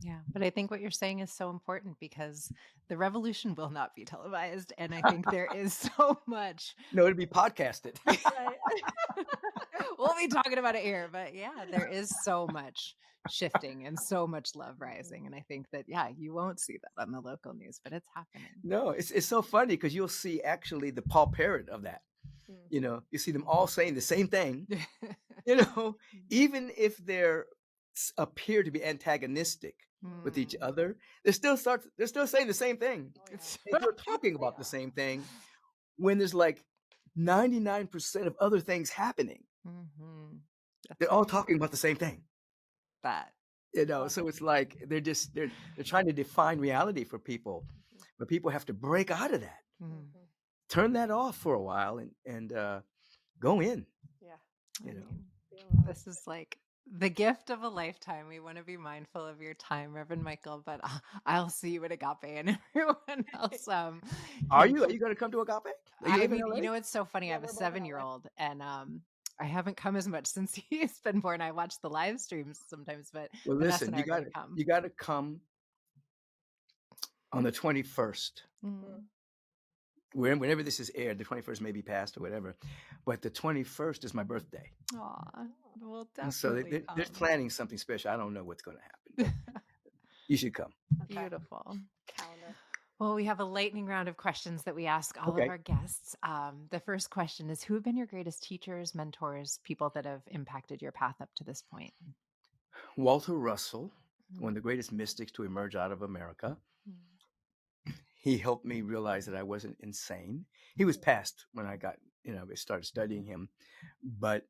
Yeah, but I think what you're saying is so important because the revolution will not be televised, and I think there is so much. No, it'd be podcasted. Right. We'll be talking about it here, but yeah, there is so much shifting and so much love rising, and I think that you won't see that on the local news, but it's happening. No, it's so funny because you'll see actually the Paul Parrot of that. You see them all saying the same thing. Even if they're appear to be antagonistic with each other, they're still saying the same thing. Oh, yeah. They're still talking about the same thing when there's like 99% of other things happening. Mhm. They're all talking about the same thing. That. So it's like they're trying to define reality for people, but people have to break out of that, Mhm. turn that off for a while, and go in. Yeah. You know. This is like the gift of a lifetime. We want to be mindful of your time, Reverend Michael, but I'll see you at Agape and everyone else. Are you going to come to Agape? You I live in mean, LA? it's so funny. I Yeah, have a we're both in LA. 7-year-old, and I haven't come as much since he's been born. I watch the live streams sometimes, but Well, Vanessa listen, and I are going to come. you got to come on the 21st. Mm. Whenever this is aired, the 21st may be past or whatever, but the 21st is my birthday. Aw, we'll And so definitely they're come. planning something special. I don't know what's going to happen, but you should come. Okay. Beautiful. Calendar. Well, we have a lightning round of questions that we ask all Okay. of our guests. The first question is, who have been your greatest teachers, mentors, people that have impacted your path up to this point? Walter Russell, one of the greatest mystics to emerge out of America. He helped me realize that I wasn't insane. He was past when I started studying him. But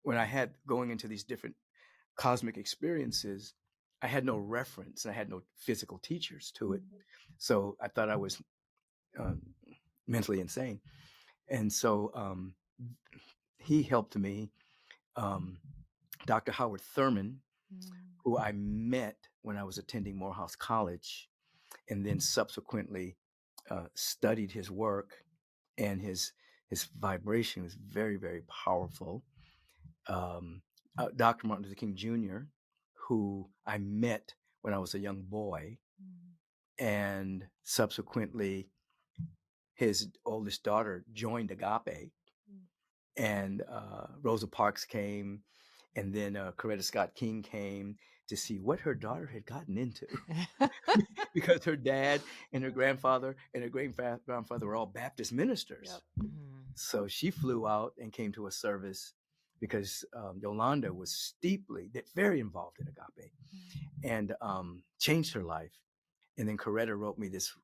when I had going into these different cosmic experiences, I had no reference. I had no physical teachers to it. So I thought I was mentally insane. And so he helped me Dr. Howard Thurman, Mm. who I met when I was attending Morehouse College, and then subsequently studied his work, and his vibration was very, very powerful. Um, Dr. Martin Luther King Jr., who I met when I was a young boy, Mm. and subsequently his oldest daughter joined Agape, Mm. and Rosa Parks came, and then Coretta Scott King came to see what her daughter had gotten into. Because her dad and her grandfather and her great-grandfather were all Baptist ministers. Yep. Mm. So she flew out and came to a service because Yolanda was very involved in Agape, and changed her life. And then Coretta wrote me this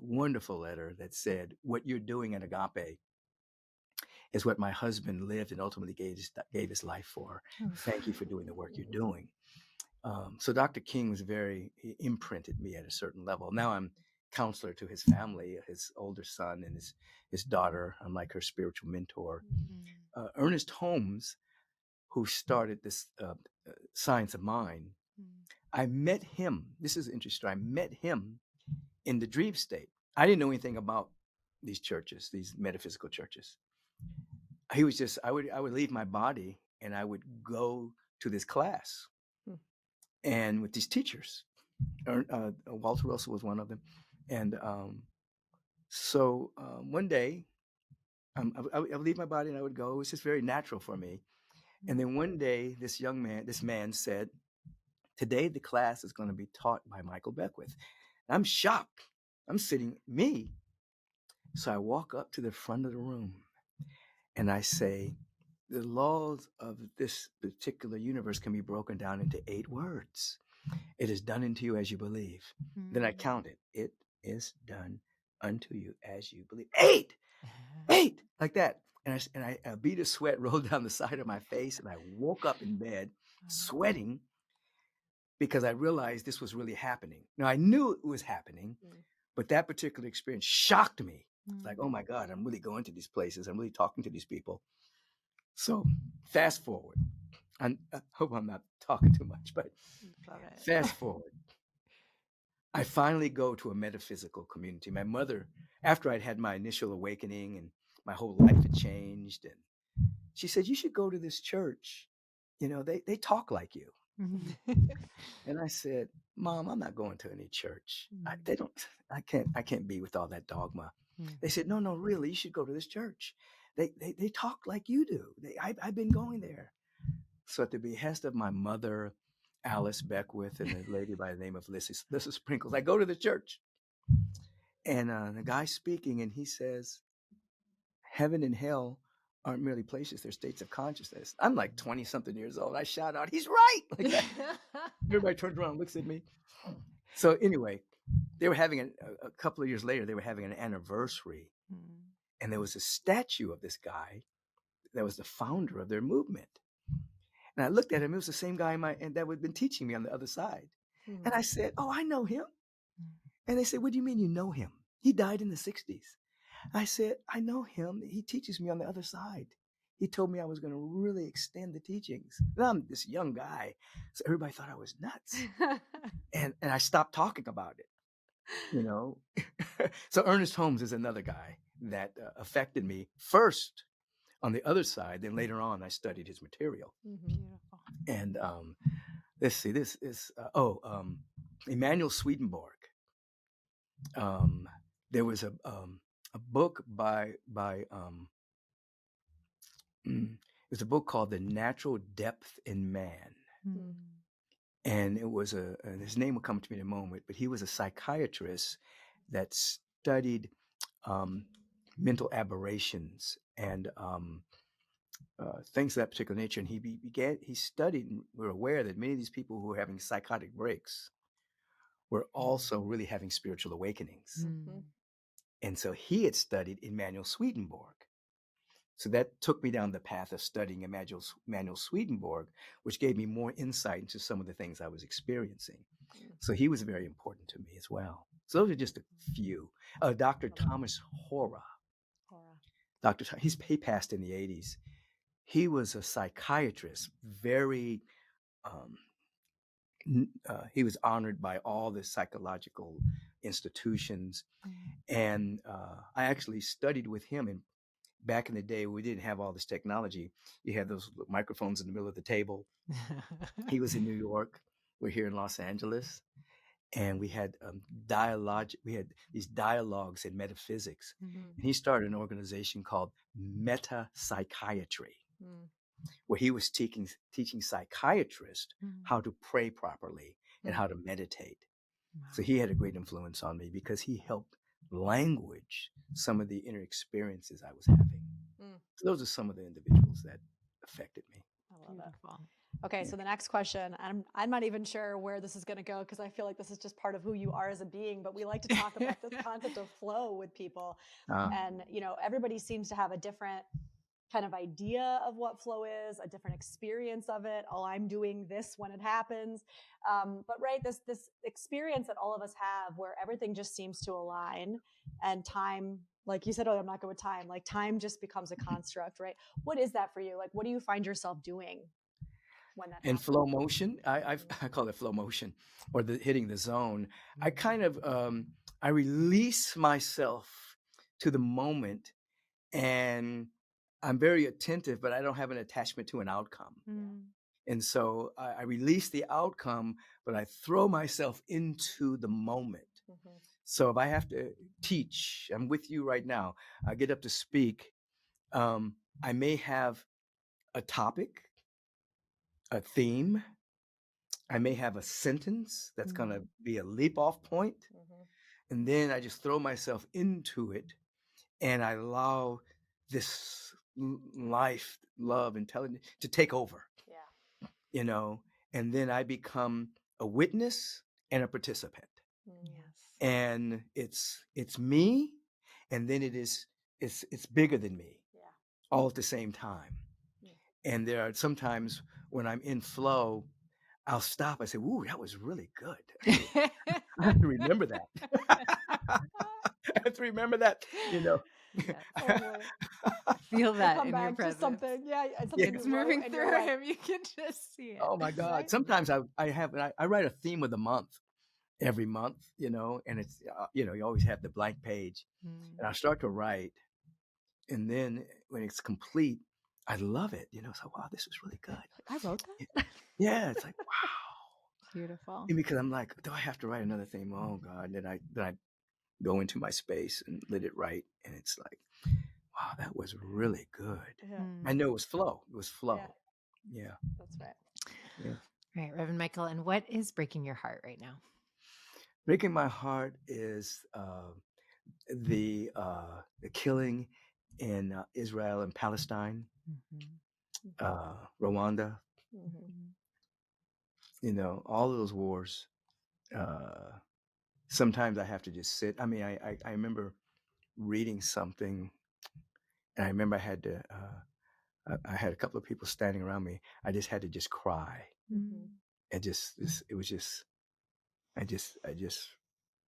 wonderful letter that said, "What you're doing at Agape is what my husband lived and ultimately gave his life for. Thank you for doing the work you're doing." So Dr. King he imprinted me at a certain level. Now I'm counselor to his family, his older son and his daughter. I'm like her spiritual mentor. Mm. Ernest Holmes, who started this Science of Mind, I met him. This is interesting. I met him in the dream state. I didn't know anything about these churches, these metaphysical churches. He was just, I would leave my body and I would go to this class and with these teachers. Walter Russell was one of them. And so one day, I would leave my body and I would go. It was just very natural for me. And then one day, this man said, "Today the class is going to be taught by Michael Beckwith." And I'm shocked. I'm sitting, me. So I walk up to the front of the room and I say, "The laws of this particular universe can be broken down into 8 words. It is done unto you as you believe." Then I counted. It is done unto you as you believe. 8, 8, like that. And a bead of sweat rolled down the side of my face, and I woke up in bed sweating because I realized this was really happening. Now I knew it was happening, but that particular experience shocked me. It's like, oh my God, I'm really going to these places. I'm really talking to these people. So fast forward. I hope I'm not talking too much, but fast forward. I finally go to a metaphysical community. My mother, after I'd had my initial awakening and my whole life had changed, and she said, "You should go to this church. You know, they talk like you." And I said, "Mom, I'm not going to any church. I can't be with all that dogma." They said, "No, no, really, you should go to this church. They talk like you do. I've been going there." So at the behest of my mother, Alice Beckwith, and a lady by the name of Lissa Sprinkles, I go to the church, and the guy's speaking, and he says, "Heaven and hell aren't merely places; they're states of consciousness." I'm like 20-something years old. I shout out, "He's right!" Like that. Everybody turns around and looks at me. So anyway, they were having a couple of years later, they were having an anniversary, and there was a statue of this guy that was the founder of their movement. And I looked at him. It was the same guy that had been teaching me on the other side. And I said, "Oh, I know him." And they said, "What do you mean you know him? He died in the 60s. I said, "I know him. He teaches me on the other side. He told me I was going to really extend the teachings." And I'm this young guy, so everybody thought I was nuts. And I stopped talking about it, you know. So Ernest Holmes is another guy that affected me first on the other side. Then later on, I studied his material. Beautiful. And let's see, this is Emanuel Swedenborg. There was a book it was a book called The Natural Depth in Man. And it was his name will come to me in a moment, but he was a psychiatrist that studied mental aberrations and things of that particular nature. And he studied, and we're aware that many of these people who were having psychotic breaks were also really having spiritual awakenings. And so he had studied Emanuel Swedenborg. So that took me down the path of studying Emanuel Swedenborg, which gave me more insight into some of the things I was experiencing. So he was very important to me as well. So those are just a few. Dr. Thomas Hora. He passed in the 80s. he was a psychiatrist, very, um, he was honored by all the psychological institutions. And I actually studied with him. And back in the day, we didn't have all this technology. You had those microphones in the middle of the table. He was in New York. We're here in Los Angeles. And we had we had these dialogues in metaphysics. Mhm. And he started an organization called Meta Psychiatry, where he was teaching psychiatrists how to pray properly and how to meditate. So he had a great influence on me because he helped language some of the inner experiences I was having. So those are some of the individuals that affected me. I love it. Beautiful. Okay, Yeah. so the next question, I'm not even sure where this is going to go because I feel like this is just part of who you are as a being, but we like to talk about this concept of flow with people. And, you know, everybody seems to have a different kind of idea of what flow is, a different experience of it. Oh, I'm doing this when it happens. But right, this experience that all of us have where everything just seems to align and time, like you said, oh, I'm not good with time. Like time just becomes a construct, right? What is that for you? Like, what do you find yourself doing when that In happens? flow motion, I call it flow motion, or the hitting the zone. I kind of I release myself to the moment, and I'm very attentive, but I don't have an attachment to an outcome. And so I release the outcome, but I throw myself into the moment. So if I have to teach, I'm with you right now. I get up to speak. I may have a topic, a theme. I may have a sentence that's going to be a leap off point. And then I just throw myself into it and I allow this life, love, intelligence to take over. Yeah. You know, and then I become a witness and a participant. Yes. And it's me, and then it's bigger than me. Yeah. All at the same time. And there are sometimes when I'm in flow, I'll stop. I say, "Ooh, that was really good." I have to remember that. I have to remember that, you know. Yes. Totally. Feel that Come in your back to presence. something. Yeah. Something Yeah. It's you wrote moving and you're through like, him. You can just see it. Oh my God. Right? Sometimes I write a theme of the month every month, you know, and it's, you know, you always have the blank page. And I start to write. And then when it's complete, I love it. You know, so, wow, this was really good. I wrote that? Yeah. It's like, wow. Beautiful. And because I'm like, do I have to write another theme? Oh God. Then I go into my space and let it write. And it's like, wow, that was really good. Yeah. I know it was flow. It was flow. Yeah. That's right. Yeah. Right, Reverend Michael. And what is breaking your heart right now? Breaking my heart is the killing in Israel and Palestine, Rwanda. You know, all of those wars. Sometimes I have to just sit. I mean, I remember reading something, and I remember I had a couple of people standing around me. I just had to just cry. And it was just, I just,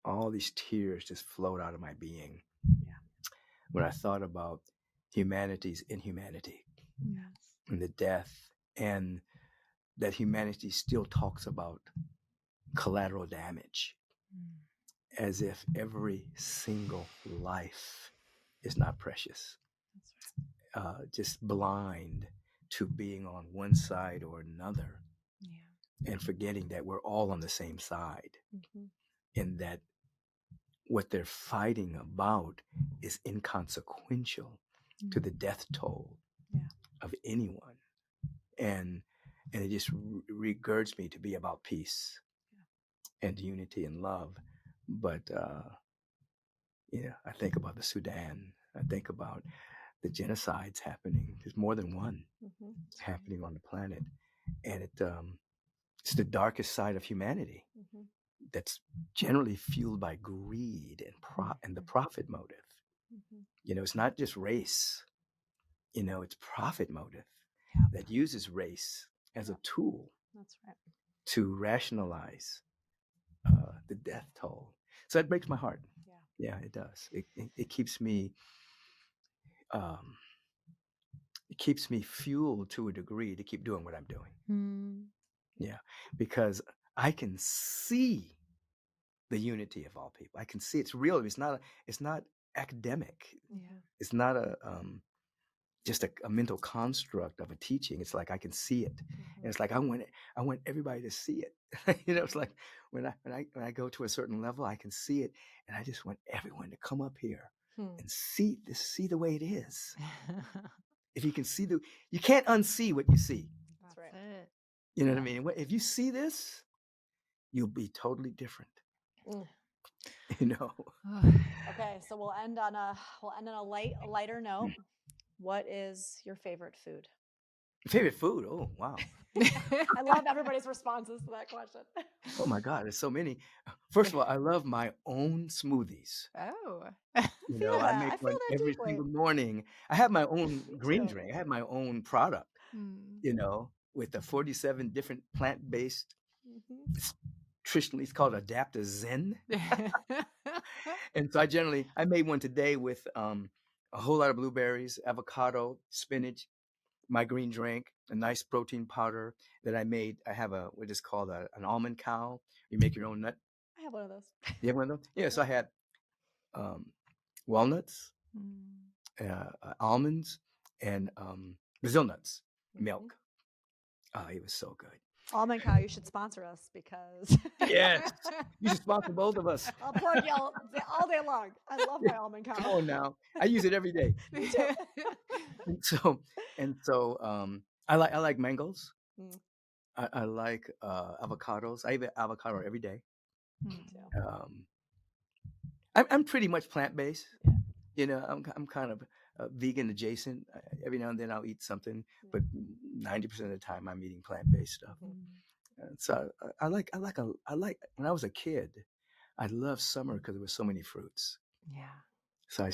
all these tears just flowed out of my being. Yeah. When I thought about humanity's inhumanity Yes. and the death, and that humanity still talks about collateral damage as if every single life is not precious. That's right. Just blind to being on one side or another, and forgetting that we're all on the same side, and that what they're fighting about is inconsequential to the death toll of anyone. And it just regurgitates me to be about peace and unity and love. But I think about the Sudan. I think about the genocides happening. There's more than one happening on the planet, and it's the darkest side of humanity. That's generally fueled by greed and the profit motive. You know, it's not just race. You know, it's profit motive that uses race as a tool. That's right. To rationalize the death toll. So that breaks my heart. Yeah, it does. It keeps me it keeps me fueled to a degree to keep doing what I'm doing. Mm. Yeah, because I can see the unity of all people. I can see it's real. It's not academic. Yeah. It's not just a mental construct of a teaching. It's like I can see it, and it's like I want everybody to see it. It's like when I go to a certain level, I can see it, and I just want everyone to come up here Hmm. and see the way it is. If you can see you can't unsee what you see. That's right. it. You know what I mean? If you see this, you'll be totally different. Mm. Okay, so we'll end on a lighter note. What is your favorite food? Favorite food? Oh, wow. I love everybody's responses to that question. Oh my God, there's so many. First of all, I love my own smoothies. Oh. I feel I that. make I feel one that every deeply. single morning. I have my own Me green too. drink. I have my own product, Mm. with the 47 different plant-based, Mhm. nutritionally, it's called Adaptive Zen. And so I made one today with a whole lot of blueberries, avocado, spinach, my green drink, a nice protein powder that I made. I have what is called an almond cow. You make your own nut. I have one of those. You have one of those? Yeah, so I had walnuts, Mm. almonds, and Brazil nuts, Mhm. milk. Oh, it was so good. Almond Cow, you should sponsor us because Yes, you should sponsor both of us. I'll plug you all day long. I love my Almond Cow. Come on now, I use it every day. Me too. And so I like mangoes. Mm. I like avocados. I eat avocado every day. Me Mm. too. Um, I'm pretty much plant based. Yeah. I'm kind of vegan adjacent. Every now and then I'll eat something, but 90% of the time I'm eating plant based stuff. Mhm. And so I like when I was a kid, I loved summer because there were so many fruits. Yeah. So I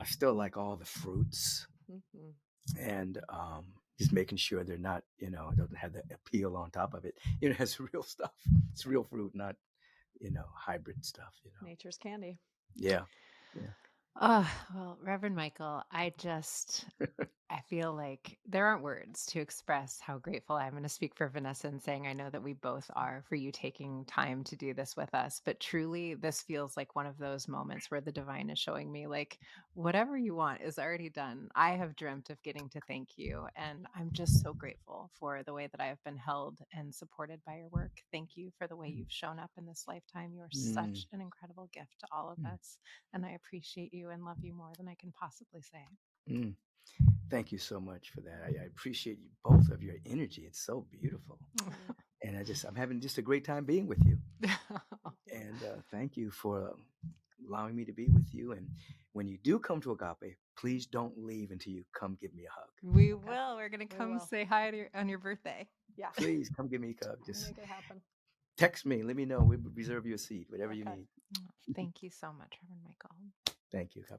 still like all the fruits, Mhm. and just making sure they're not, it doesn't have the appeal on top of it. It has real stuff. It's real fruit, not hybrid stuff. Nature's candy. Yeah, yeah. Well, Reverend Michael, I feel like there aren't words to express how grateful I'm going to speak for Vanessa and saying I know that we both are for you taking time to do this with us. But truly, this feels like one of those moments where the divine is showing me, like, whatever you want is already done. I have dreamt of getting to thank you. And I'm just so grateful for the way that I have been held and supported by your work. Thank you for the way you've shown up in this lifetime. You are Mm, such an incredible gift to all of mm, us. And I appreciate you and love you more than I can possibly say. mm. Thank you so much for that. I appreciate you both of your energy. It's so beautiful, and I'm having just a great time being with you. And thank you for allowing me to be with you. And when you do come to Agape, please don't leave until you come give me a hug. We Okay. will. We're going to We come will. say hi on your birthday. Yeah. Please come give me a hug. We'll Just make it happen. text me. Let me know. We reserve you a seat, whatever you Okay. need. Thank you so much, Reverend Michael. Thank you. God